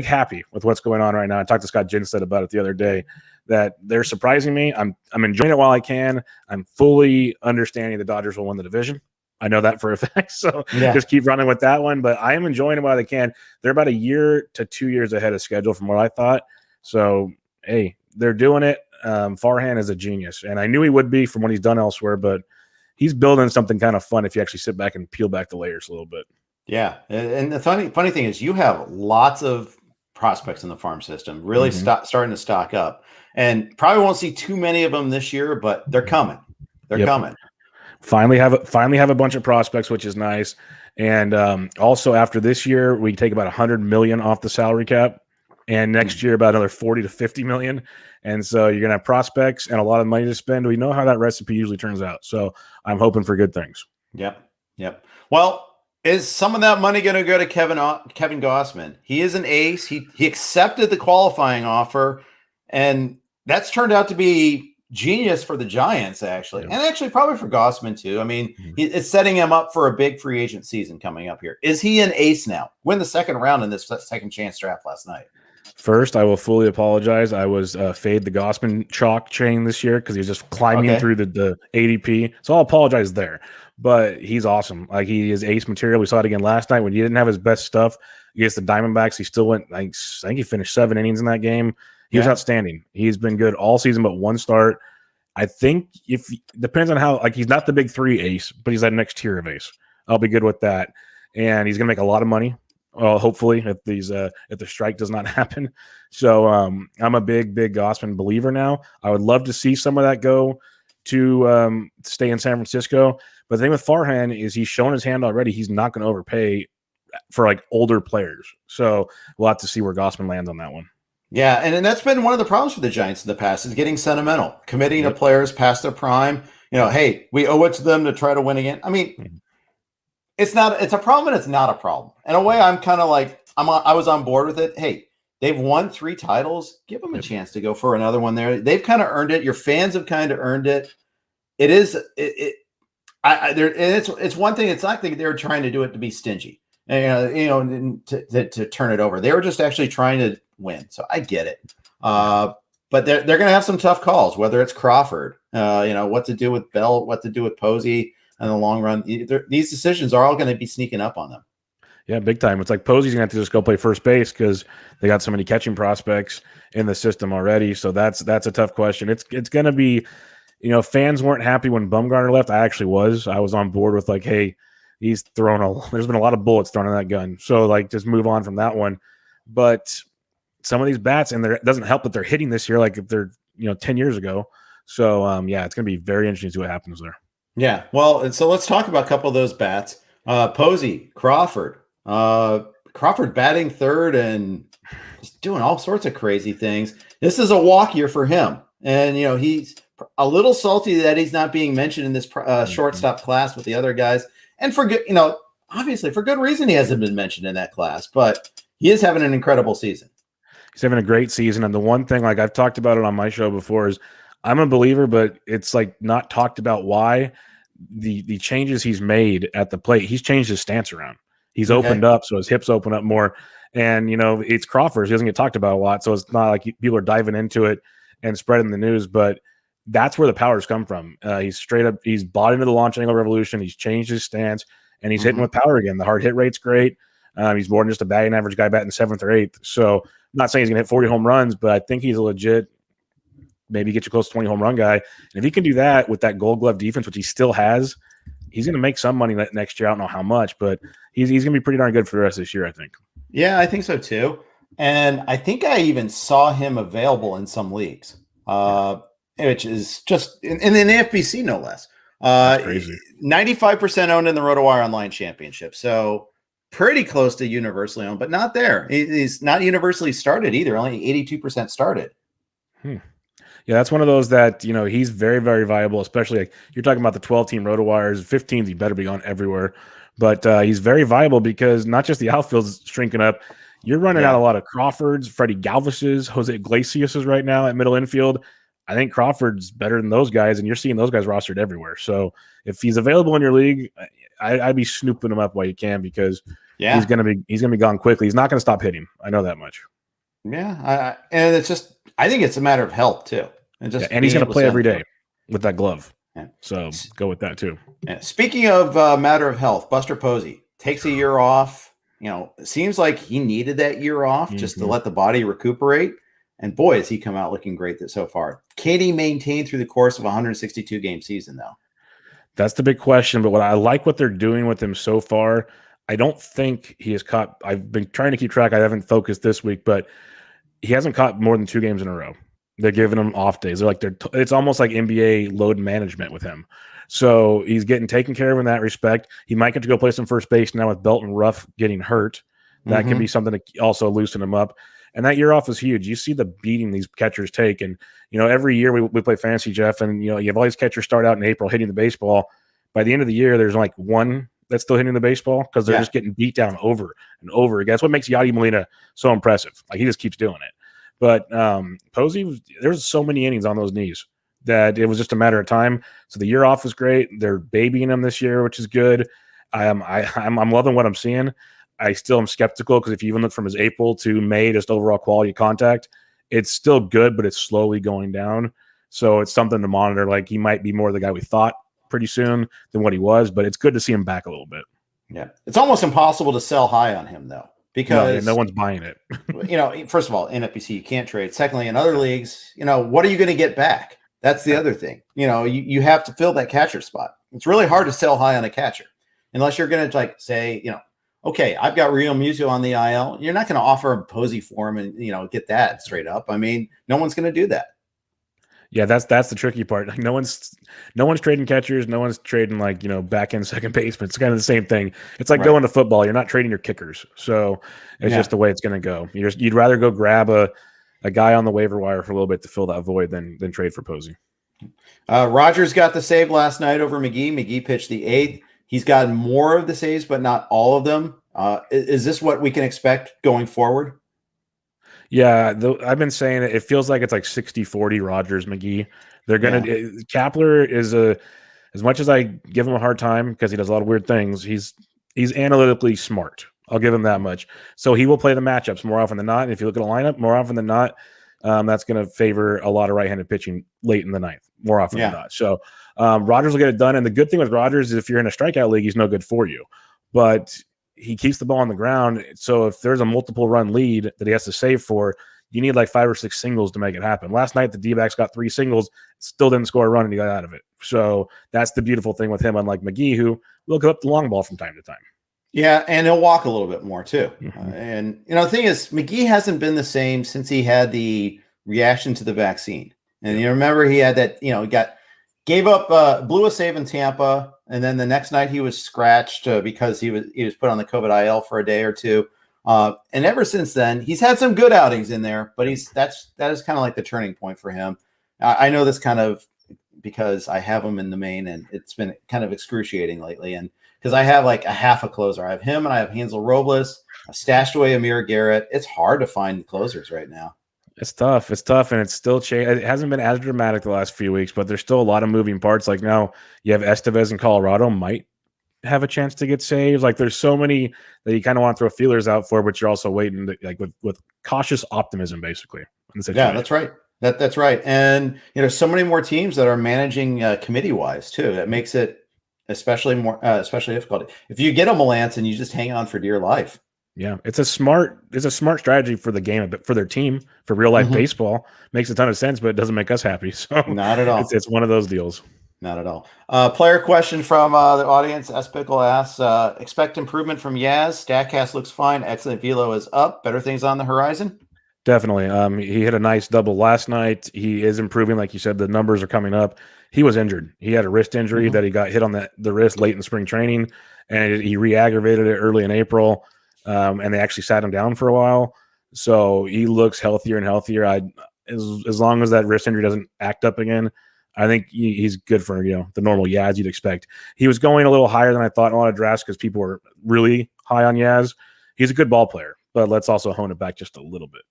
S2: happy with what's going on right now. I talked to Scott Jinstead about it the other day. That they're surprising me. I'm enjoying it while I can. I'm fully understanding the Dodgers will win the division. I know that for a fact. So just keep running with that one. But I am enjoying it while I can. They're about 1 year to 2 years ahead of schedule from what I thought. So, hey, they're doing it. Farhan is a genius. And I knew he would be from what he's done elsewhere. But he's building something kind of fun if you actually sit back and peel back the layers a little bit. Yeah.
S1: And the funny thing is you have lots of prospects in the farm system really starting to stock up. And probably won't see too many of them this year, but they're coming. They're coming.
S2: Finally have a bunch of prospects, which is nice. And also after this year, we take about $100 million off the salary cap, and next year about another 40 to 50 million. And so you're gonna have prospects and a lot of money to spend. We know how that recipe usually turns out. So I'm hoping for good things.
S1: Yep. Well, is some of that money going to go to Kevin Gossman? He is an ace. He accepted the qualifying offer, and that's turned out to be genius for the Giants, actually, and actually probably for Gossman too. I mean, it's setting him up for a big free agent season coming up here. Is he an ace now? Win the second round in this second chance draft last night.
S2: First, I will fully apologize. I was fade the Gossman chalk chain this year because he was just climbing through the ADP. So I'll apologize there. But he's awesome. Like, he is ace material. We saw it again last night when he didn't have his best stuff against the Diamondbacks. He still went, I think he finished 7 innings in that game. He was outstanding. He's been good all season but one start. I think depends on how, like, he's not the big 3 ace, but he's that next tier of ace. I'll be good with that. And he's going to make a lot of money. Hopefully, if the strike does not happen. So I'm a big Gossman believer now. I would love to see some of that go to stay in San Francisco. But the thing with Farhan is he's shown his hand already. He's not going to overpay for like older players. So we'll have to see where Gossman lands on that one.
S1: Yeah, and that's been one of the problems for the Giants in the past is getting sentimental, committing to players past their prime. Hey, we owe it to them to try to win again. I mean, it's a problem and it's not a problem. In a way, I'm kind of like, I was on board with it. Hey, they've won 3 titles. Give them a chance to go for another one there. They've kind of earned it. Your fans have kind of earned it. It is it's one thing. It's not that they were trying to do it to be stingy, and to turn it over. They were just actually trying to win. So I get it. But they're going to have some tough calls, whether it's Crawford, what to do with Bell, what to do with Posey in the long run. These decisions are all going to be sneaking up on them. Yeah,
S2: big time. It's like Posey's going to have to just go play first base because they got so many catching prospects in the system already. So that's a tough question. It's going to be, fans weren't happy when Bumgarner left. I actually was. I was on board with like, hey, there's been a lot of bullets thrown in that gun. So like, just move on from that one. But some of these bats, and it doesn't help that they're hitting this year like if they're 10 years ago. So it's going to be very interesting to see what happens there.
S1: Yeah, well, and so let's talk about a couple of those bats. Posey, Crawford batting third and just doing all sorts of crazy things. This is a walk year for him, and he's a little salty that he's not being mentioned in this shortstop class with the other guys, and for good, obviously for good reason he hasn't been mentioned in that class, but he is having an incredible season.
S2: He's having a great season, and the one thing, like I've talked about it on my show before, is I'm a believer, but it's like not talked about why the changes he's made at the plate. He's changed his stance around. He's opened up, so his hips open up more. And, it's Crawford. He doesn't get talked about a lot, so it's not like people are diving into it and spreading the news. But that's where the powers come from. He's straight up. He's bought into the launch angle revolution. He's changed his stance, and he's hitting with power again. The hard hit rate's great. He's more than just a batting average guy batting 7th or 8th. So I'm not saying he's going to hit 40 home runs, but I think he's a legit maybe get you close to 20 home run guy. And if he can do that with that Gold Glove defense, which he still has, he's going to make some money next year. I don't know how much, but he's going to be pretty darn good for the rest of this year, I think. Yeah,
S1: I think so too. And I think I even saw him available in some leagues, which is just in the NFBC, no less.
S2: That's crazy.
S1: 95% owned in the RotoWire Online Championship. So pretty close to universally owned, but not there. He's not universally started either. Only 82% started.
S2: Yeah, that's one of those that, he's very, very viable, especially like you're talking about the 12-team RotoWires, 15s, he better be on everywhere. But he's very viable because not just the outfield's shrinking up. You're running out a lot of Crawfords, Freddie Galvises, Jose Iglesias right now at middle infield. I think Crawford's better than those guys, and you're seeing those guys rostered everywhere. So if he's available in your league, I'd be snooping him up while you can because he's gonna be gone quickly. He's not going to stop hitting. I know that much.
S1: Yeah, and it's just I think it's a matter of health too. And
S2: he's going to play every day with that glove. Yeah. So go with that too.
S1: Yeah. Speaking of matter of health, Buster Posey takes a year off. It seems like he needed that year off just to let the body recuperate. And boy, has he come out looking great so far. Can he maintain through the course of a 162 game season though?
S2: That's the big question. But I like what they're doing with him so far. I don't think he has caught. I've been trying to keep track. I haven't focused this week, but he hasn't caught more than 2 games in a row. They're giving him off days. It's almost like NBA load management with him. So he's getting taken care of in that respect. He might get to go play some first base now with Belton Ruff getting hurt. That could be something to also loosen him up. And that year off is huge. You see the beating these catchers take. And, every year we play fantasy, Jeff, and, you have all these catchers start out in April hitting the baseball. By the end of the year, there's like one that's still hitting the baseball because they're just getting beat down over and over again. That's what makes Yadi Molina so impressive. Like, he just keeps doing it. But Posey, there's so many innings on those knees that it was just a matter of time. So the year off was great. They're babying him this year, which is good. I'm loving what I'm seeing. I still am skeptical because if you even look from his April to May, just overall quality of contact, it's still good, but it's slowly going down. So it's something to monitor. Like he might be more the guy we thought pretty soon than what he was, but it's good to see him back a little bit.
S1: Yeah. It's almost impossible to sell high on him though, because
S2: no one's buying it.
S1: First of all, in FBC, you can't trade. Secondly, in other leagues, what are you going to get back? That's the other thing. You have to fill that catcher spot. It's really hard to sell high on a catcher unless you're going to say, okay, I've got Real Muto on the IL. You're not going to offer a Posey for him and, get that straight up. I mean, no one's going to do that.
S2: Yeah, that's the tricky part. Like no one's trading catchers. No one's trading back end second baseman. It's kind of the same thing. It's like going to football. You're not trading your kickers. So it's just the way it's going to go. You'd rather go grab a guy on the waiver wire for a little bit to fill that void than trade for Posey.
S1: Rogers got the save last night over McGee. McGee pitched the 8th. He's gotten more of the saves, but not all of them. Is this what we can expect going forward?
S2: Yeah, I've been saying it feels like it's like 60-40 Rogers McGee. They're gonna Kapler is as much as I give him a hard time because he does a lot of weird things, he's analytically smart. I'll give him that much. So he will play the matchups more often than not. And if you look at a lineup, more often than not, that's going to favor a lot of right-handed pitching late in the ninth, more often than not. So Rogers will get it done. And the good thing with Rogers is if you're in a strikeout league, he's no good for you. But he keeps the ball on the ground. So if there's a multiple run lead that he has to save for, you need like 5 or 6 singles to make it happen. Last night, the D-backs got 3 singles, still didn't score a run, and he got out of it. So that's the beautiful thing with him, unlike McGee, who will go up the long ball from time to time. Yeah,
S1: and he'll walk a little bit more too. And the thing is, McGee hasn't been the same since he had the reaction to the vaccine. And you remember he had that, gave up, blew a save in Tampa, and then the next night he was scratched because he was put on the COVID IL for a day or two. And ever since then, he's had some good outings in there, but that is kind of like the turning point for him. I know this kind of because I have him in the main, and it's been kind of excruciating lately. And because I have like a half a closer, I have him and I have Hansel Robles. I stashed away Amir Garrett. It's hard to find closers right now.
S2: It's tough, and it's still changed. It hasn't been as dramatic the last few weeks, but there's still a lot of moving parts. Like now, you have Estevez in Colorado might have a chance to get saves. Like there's so many that you kind of want to throw feelers out for, but you're also waiting to, with cautious optimism, basically.
S1: Yeah, that's right. That's right. And so many more teams that are managing committee wise too. That makes it especially difficult. If you get a Melance and you just hang on for dear life.
S2: Yeah, it's a smart strategy for the game, but for their team, for real life baseball, makes a ton of sense, but it doesn't make us happy. So
S1: not at all.
S2: It's one of those deals.
S1: Not at all. Player question from the audience. S. Pickle asks, expect improvement from Yaz. Statcast looks fine. Excellent velo is up. Better things on the horizon?
S2: Definitely. He hit a nice double last night. He is improving. Like you said, the numbers are coming up. He was injured. He had a wrist injury that he got hit on the wrist late in spring training, and he re-aggravated it early in April. And they actually sat him down for a while. So he looks healthier and healthier. As long as that wrist injury doesn't act up again, I think he's good for the normal Yaz you'd expect. He was going a little higher than I thought in a lot of drafts because people were really high on Yaz. He's a good ball player, but let's also hone it back just a little bit.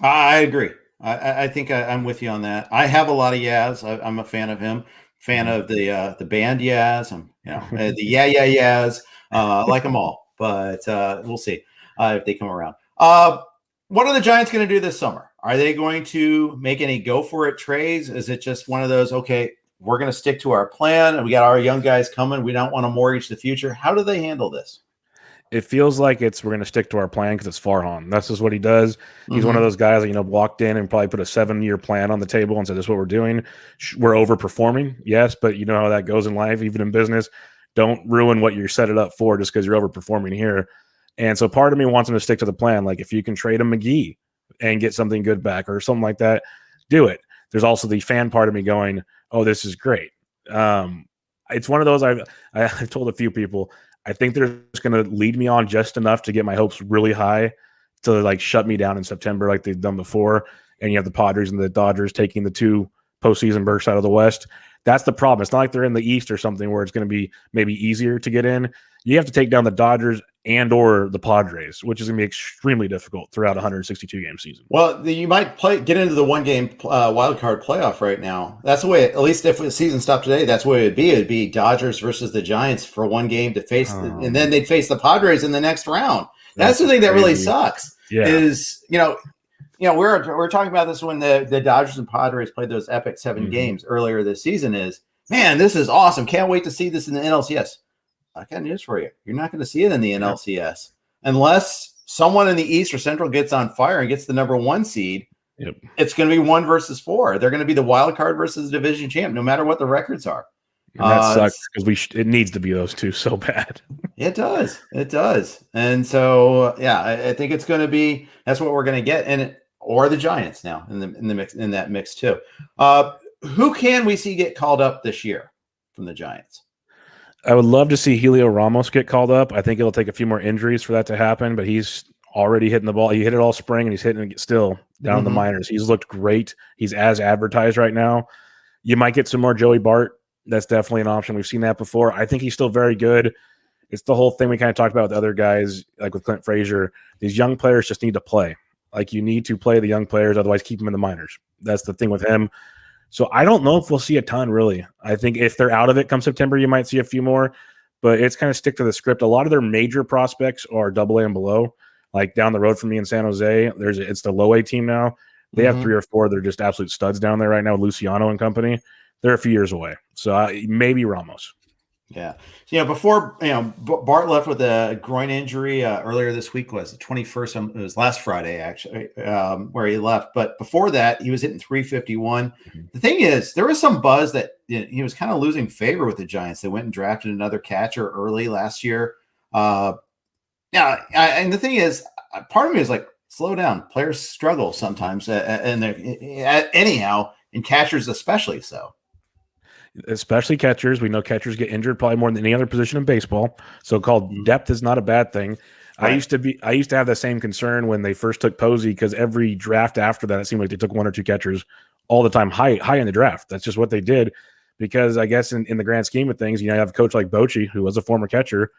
S1: I agree. I think I'm with you on that. I have a lot of Yaz. I'm a fan of him. Fan of the band Yaz. The Yaz. I like them all. But we'll see if they come around. What are the Giants going to do this summer? Are they going to make any go-for-it trades? Is it just one of those, okay, we're going to stick to our plan, and we got our young guys coming. We don't want to mortgage the future. How do they handle this?
S2: It feels like we're going to stick to our plan because it's Farhan. That's just what he does. He's one of those guys that, walked in and probably put a 7-year plan on the table and said, this is what we're doing. We're overperforming, yes, but you know how that goes in life, even in business. Don't ruin what you're set it up for just because you're overperforming here. And so part of me wants him to stick to the plan. Like if you can trade a McGee and get something good back or something like that, do it. There's also the fan part of me going, oh, this is great. It's one of those I've told a few people, I think they're just going to lead me on just enough to get my hopes really high to shut me down in September like they've done before. And you have the Padres and the Dodgers taking the 2 postseason berths out of the West. That's the problem. It's not like they're in the East or something where it's going to be maybe easier to get in. You have to take down the Dodgers and or the Padres, which is going to be extremely difficult throughout a 162-game season. Well,
S1: you might get into the one-game wild card playoff right now. That's the way, at least if the season stopped today, that's what it would be. It'd be Dodgers versus the Giants for one game to face, and then they'd face the Padres in the next round. That's the thing that really sucks.
S2: Yeah.
S1: Is we're talking about this when the Dodgers and Padres played those epic 7 games earlier this season. Is, man, this is awesome. Can't wait to see this in the NLCS. I got news for you. You're not going to see it in the NLCS unless someone in the East or Central gets on fire and gets the number 1 seed.
S2: Yep.
S1: It's going to be 1 versus 4. They're going to be the wild card versus the division champ, no matter what the records are.
S2: And that sucks because it needs to be those two so bad.
S1: It does. It does. And so, I think it's going to be, that's what we're going to get. Or the Giants now in the mix, in that mix too. Who can we see get called up this year from the Giants?
S2: I would love to see Helio Ramos get called up. I think it'll take a few more injuries for that to happen, but he's already hitting the ball. He hit it all spring, and he's hitting it still down in the minors. He's looked great. He's as advertised right now. You might get some more Joey Bart. That's definitely an option. We've seen that before. I think he's still very good. It's the whole thing we kind of talked about with other guys, like with Clint Frazier. These young players just need to play. Like, you need to play the young players, otherwise keep them in the minors. That's the thing with him. So I don't know if we'll see a ton, really. I think if they're out of it come September, you might see a few more. But it's kind of stick to the script. A lot of their major prospects are AA and below. Like down the road from me in San Jose, it's the low A team now. They have 3 or 4. They're just absolute studs down there right now with Luciano and company. They're a few years away. So maybe Ramos.
S1: Yeah. Before, Bart left with a groin injury earlier this week, was the 21st. It was last Friday, actually, where he left. But before that, he was hitting 351. The thing is, there was some buzz that he was kind of losing favor with the Giants. They went and drafted another catcher early last year. And the thing is, part of me is like, slow down. Players struggle sometimes, and anyhow, and catchers especially so.
S2: Especially catchers. We know catchers get injured probably more than any other position in baseball. So-called depth is not a bad thing. Right. I used to have the same concern when they first took Posey, because every draft after that, it seemed like they took 1 or 2 catchers all the time, high in the draft. That's just what they did, because I guess in the grand scheme of things, you have a coach like Bochy, who was a former catcher.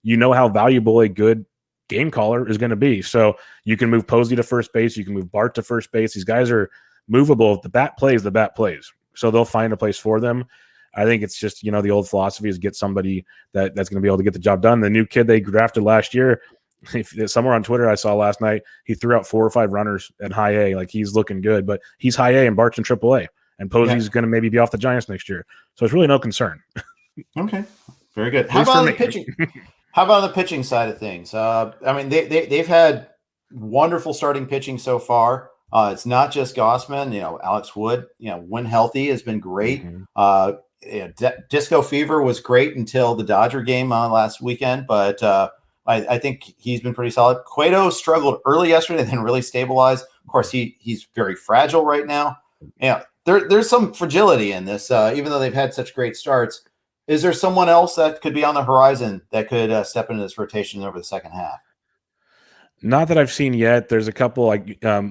S2: You know how valuable a good game caller is going to be. So you can move Posey to first base. You can move Bart to first base. These guys are movable. If the bat plays, the bat plays. So they'll find a place for them. I think it's just, the old philosophy is get somebody that's going to be able to get the job done. The new kid they drafted last year, somewhere on Twitter I saw last night, he threw out 4 or 5 runners at high A. Like, he's looking good, but he's high A and Bart's in triple A. And Posey's going to maybe be off the Giants next year. So it's really no concern.
S1: Okay. Very good. How about the pitching? How about on the pitching side of things? They've had wonderful starting pitching so far. It's not just Gossman. Alex Wood, when healthy, has been great. Disco Fever was great until the Dodger game last weekend, but I think he's been pretty solid. Cueto struggled early yesterday, then really stabilized. Of course, he's very fragile right now. There's some fragility in this, even though they've had such great starts. Is there someone else that could be on the horizon that could step into this rotation over the second half?
S2: Not that I've seen yet. There's a couple,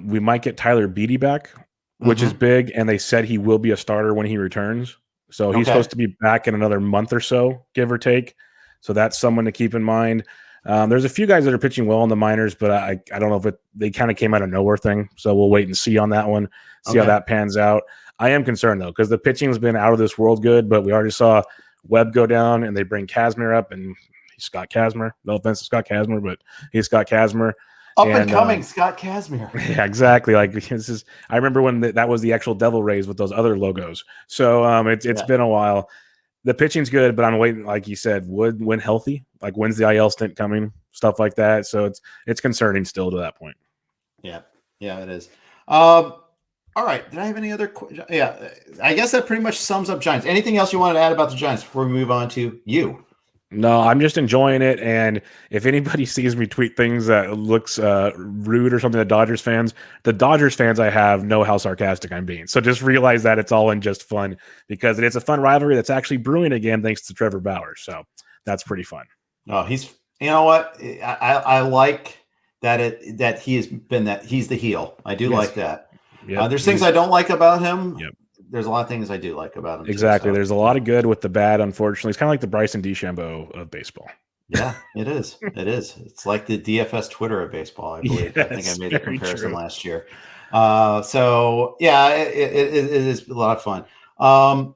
S2: we might get Tyler Beatty back, which is big, and they said he will be a starter when he returns. So he's supposed to be back in another month or so, give or take. So that's someone to keep in mind. There's a few guys that are pitching well in the minors, but I don't know if they kind of came out of nowhere thing. So we'll wait and see on that one, see how that pans out. I am concerned, though, because the pitching's been out of this world good, but we already saw Webb go down, and they bring Kazmir up, and he's Scott Kazmir. No offense to Scott Kazmir, but he's Scott Kazmir.
S1: Up and coming Scott Kazmir.
S2: Yeah, exactly. Like, I remember when that was the actual Devil Rays with those other logos. So it's been a while. The pitching's good, but I'm waiting, like you said, Wood when healthy. Like, when's the IL stint coming? Stuff like that. So it's concerning still to that point. Yeah,
S1: it is. All right. Did I have any other questions? Yeah, I guess that pretty much sums up Giants. Anything else you wanted to add about the Giants before we move on to you?
S2: No, I'm just enjoying it. And if anybody sees me tweet things that looks rude or something to Dodgers fans, the Dodgers fans I have know how sarcastic I'm being. So just realize that it's all in just fun, because it's a fun rivalry that's actually brewing again thanks to Trevor Bauer. So that's pretty fun.
S1: Oh, he's, you know what? I like that he's the heel. I do like that. Yep. There's things I don't like about him.
S2: Yep.
S1: There's a lot of things I do like about him.
S2: Exactly.
S1: Too, so.
S2: There's a lot of good with the bad, unfortunately. It's kind of like the Bryson DeChambeau of baseball.
S1: Yeah, it is. It is. It's like the DFS Twitter of baseball, I believe.
S2: Yes,
S1: I think I made the comparison last year. So, yeah, it is a lot of fun.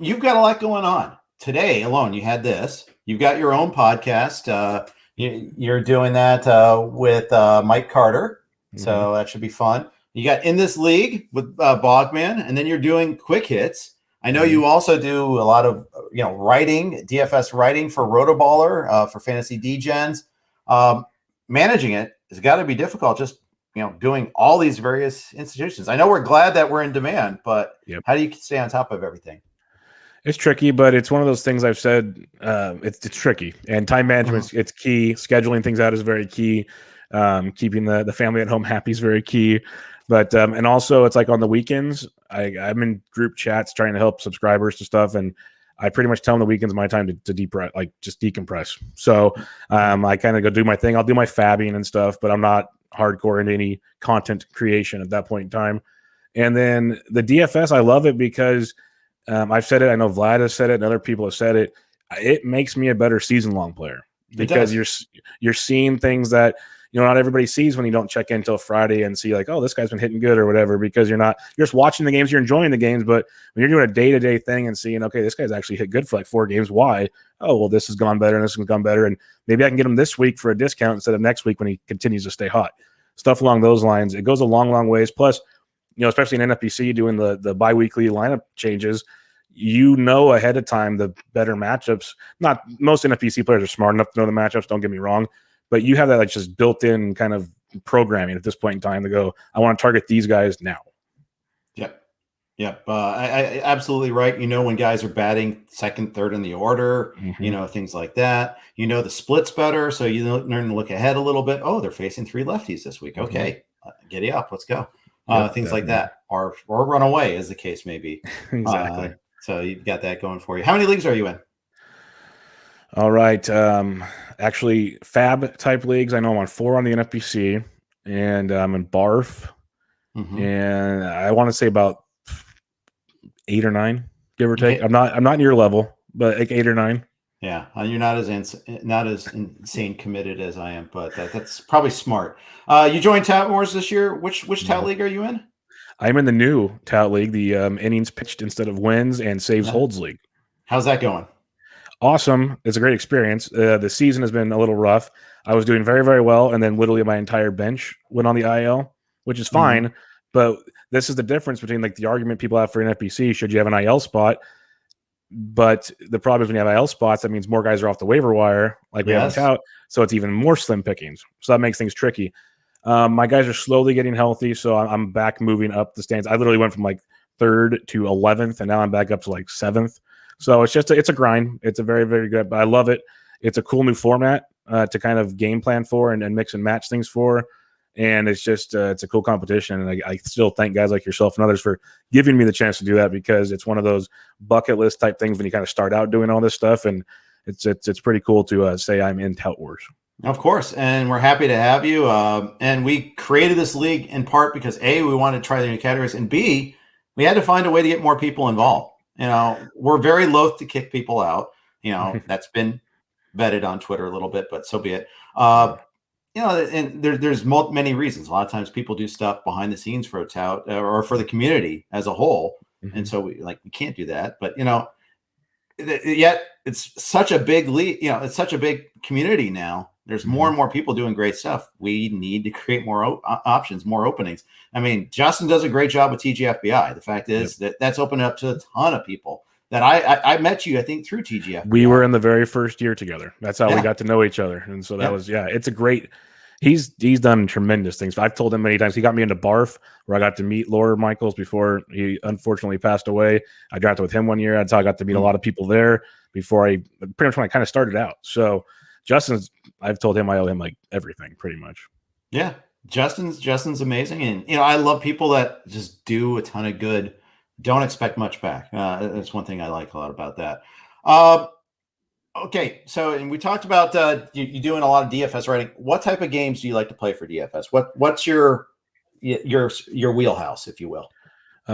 S1: You've got a lot going on. Today alone, you had this. You've got your own podcast. You're doing that with Mike Carter, so that should be fun. You got in this league with Bogman, and then you're doing quick hits. I know you also do a lot of writing, DFS writing for RotoBaller for fantasy DGens. Managing it has got to be difficult. Just doing all these various institutions. I know we're glad that we're in demand, but how do you stay on top of everything?
S2: It's tricky, but it's one of those things I've said. It's tricky, and time management it's key. Scheduling things out is very key. Keeping the family at home happy is very key. But and also it's like on the weekends, I'm in group chats trying to help subscribers to stuff, and I pretty much tell them the weekend's my time to just decompress. So I kind of go do my thing. I'll do my fabbing and stuff, but I'm not hardcore into any content creation at that point in time. And then the DFS, I love it because I've said it. I know Vlad has said it, and other people have said it. It makes me a better season-long player because you're seeing things that not everybody sees when you don't check in until Friday and see like, oh, this guy's been hitting good or whatever, because you're just watching the games, you're enjoying the games, but when you're doing a day-to-day thing and seeing, okay, this guy's actually hit good for like 4 games. Why? Oh, well, this has gone better and this has gone better, and maybe I can get him this week for a discount instead of next week when he continues to stay hot. Stuff along those lines. It goes a long, long ways. Plus, especially in NFPC doing the bi-weekly lineup changes, ahead of time the better matchups. Not most NFPC players are smart enough to know the matchups, don't get me wrong, but you have that like just built-in kind of programming at this point in time to go, I want to target these guys now.
S1: Yep. I absolutely right. When guys are batting second, third in the order, things like that. The splits better, so you learn to look ahead a little bit. Oh, they're facing 3 lefties this week. Okay, giddy up, let's go. Things like that, or run away, as the case may be.
S2: Exactly.
S1: So you've got that going for you. How many leagues are you in?
S2: All right. Actually, fab type leagues. I know I'm on 4 on the NFPC, and I'm in BARF, and I want to say about 8 or 9, give or take. I'm not near level, but like 8 or 9.
S1: Yeah, you're not as insane committed as I am, but that's probably smart. You joined Tout Wars this year. Which Tout league are you in?
S2: I'm in the new Tout league, the innings pitched instead of wins and saves holds league.
S1: How's that going?
S2: Awesome. It's a great experience. The season has been a little rough. I was doing very, very well, and then literally my entire bench went on the IL, which is fine. But this is the difference between like the argument people have for an FPC. Should you have an IL spot? But the problem is when you have IL spots, that means more guys are off the waiver wire, like we have in Tout. So it's even more slim pickings. So that makes things tricky. My guys are slowly getting healthy, so I'm back moving up the stands. I literally went from like 3rd to 11th, and now I'm back up to like 7th. So it's a grind. It's a very, very good, but I love it. It's a cool new format to kind of game plan for and mix and match things for. And it's just it's a cool competition. And I still thank guys like yourself and others for giving me the chance to do that, because it's one of those bucket list type things when you kind of start out doing all this stuff. And it's pretty cool to say I'm in Tout Wars.
S1: Of course. And we're happy to have you. And we created this league in part because A, we wanted to try the new categories, and B, we had to find a way to get more people involved. We're very loath to kick people out. That's been vetted on Twitter a little bit, but so be it. And there's many reasons. A lot of times people do stuff behind the scenes for a Tout or for the community as a whole. And so we can't do that. But, yet it's such a big league, it's such a big community now. There's more and more people doing great stuff. We need to create more options, more openings. I mean, Justin does a great job with TGFBI. The fact is that's opened up to a ton of people that I met you, I think, through TGFBI.
S2: We were in the very first year together. That's how we got to know each other. And so that was, it's a great, he's done tremendous things. I've told him many times. He got me into BARF, where I got to meet Laura Michaels before he unfortunately passed away. I drafted with him one year. That's how I got to meet a lot of people there before pretty much when I kind of started out. So I've told him I owe him like everything pretty much. Yeah.
S1: Justin's amazing. And, I love people that just do a ton of good, don't expect much back. That's one thing I like a lot about that. Okay. So, and we talked about you doing a lot of DFS writing. What type of games do you like to play for DFS? What's your wheelhouse, if you will?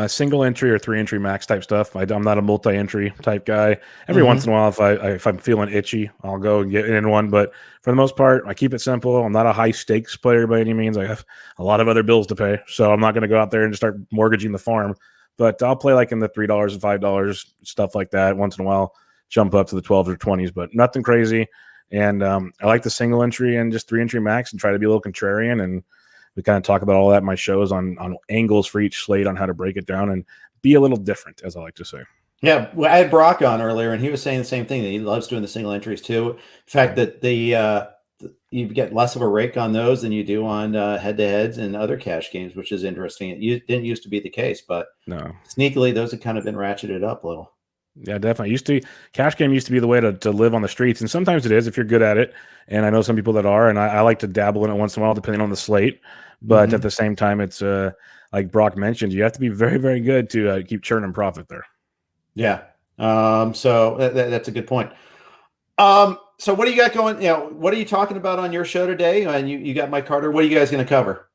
S2: Single entry or 3 entry max type stuff. I'm not a multi-entry type guy. Every once in a while, if I'm feeling itchy, I'll go and get in one. But for the most part, I keep it simple. I'm not a high stakes player by any means. I have a lot of other bills to pay, so I'm not going to go out there and just start mortgaging the farm. But I'll play like in the $3 and $5 stuff like that once in a while. Jump up to the 12s or 20s, but nothing crazy. And I like the single entry and just 3-entry max and try to be a little contrarian. And we kind of talk about all that in my shows on angles for each slate on how to break it down and be a little different, as I like to say.
S1: Yeah, well, I had Brock on earlier, and he was saying the same thing, that he loves doing the single entries too. In fact, that you get less of a rake on those than you do on head-to-heads and other cash games, which is interesting. It didn't used to be the case, but
S2: no,
S1: sneakily, those have kind of been ratcheted up a little.
S2: Yeah, definitely. Cash game used to be the way to live on the streets, and sometimes it is if you're good at it. And I know some people that are, and I like to dabble in it once in a while, depending on the slate. But at the same time, it's like Brock mentioned, you have to be very, very good to keep churning profit there.
S1: Yeah. So that's a good point. So what do you got going? What are you talking about on your show today? And you got Mike Carter. What are you guys going to cover?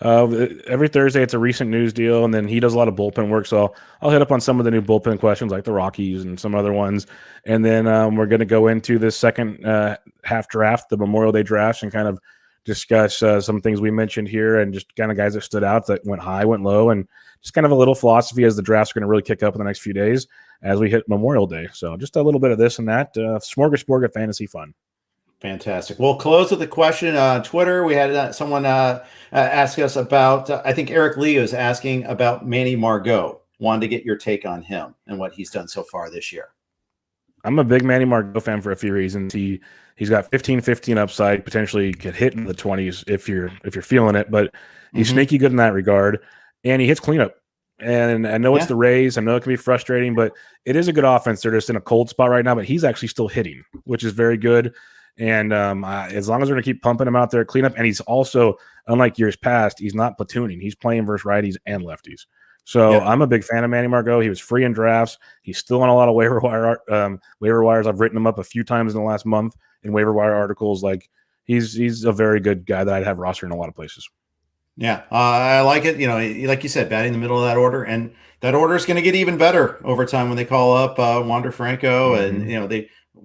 S2: Every Thursday, it's a recent news deal, and then he does a lot of bullpen work. So I'll hit up on some of the new bullpen questions, like the Rockies and some other ones. And then we're going to go into this second half draft, the Memorial Day drafts, and kind of discuss some things we mentioned here and just kind of guys that stood out, that went high, went low, and just kind of a little philosophy as the drafts are going to really kick up in the next few days as we hit Memorial Day. So just a little bit of this and that. Smorgasbord of fantasy fun.
S1: Fantastic. We'll close with a question on Twitter. We had someone ask us about, I think Eric Lee was asking about Manny Margot. Wanted to get your take on him and what he's done so far this year.
S2: I'm a big Manny Margot fan for a few reasons. He's got 15-15 upside, potentially could hit in the 20s if you're feeling it, but he's sneaky good in that regard, and he hits cleanup. And I know it's the Rays. I know it can be frustrating, but it is a good offense. They're just in a cold spot right now, but he's actually still hitting, which is very good. And as long as we're going to keep pumping him out there, clean up. And he's also, unlike years past, he's not platooning. He's playing versus righties and lefties. So I'm a big fan of Manny Margot. He was free in drafts. He's still on a lot of waiver wires. I've written him up a few times in the last month in waiver wire articles. Like he's a very good guy that I'd have rostered in a lot of places. Yeah,
S1: I like it. Like you said, batting in the middle of that order, and that order is going to get even better over time when they call up Wander Franco and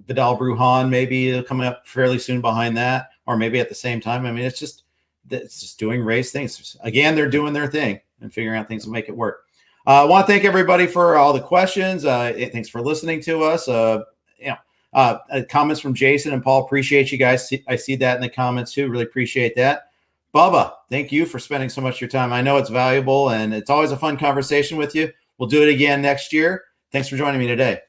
S1: Vidal Brujan maybe coming up fairly soon behind that, or maybe at the same time. I mean, it's just doing Rays things. Again, they're doing their thing and figuring out things to make it work. I want to thank everybody for all the questions. Thanks for listening to us. Comments from Jason and Paul. Appreciate you guys. I see that in the comments too. Really appreciate that. Bubba, thank you for spending so much of your time. I know it's valuable, and it's always a fun conversation with you. We'll do it again next year. Thanks for joining me today.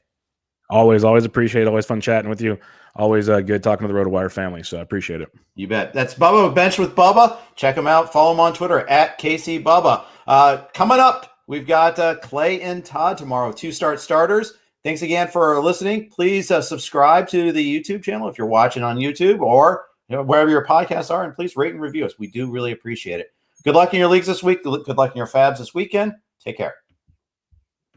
S2: Always appreciate it. Always fun chatting with you. Always good talking to the RotoWire family, so I appreciate it.
S1: You bet. That's Bubba with Benched with Bubba. Check him out. Follow him on Twitter at KCBubba. Coming up, we've got Clay and Todd tomorrow, 2 starters. Thanks again for listening. Please subscribe to the YouTube channel if you're watching on YouTube or wherever your podcasts are, and please rate and review us. We do really appreciate it. Good luck in your leagues this week. Good luck in your fabs this weekend. Take care.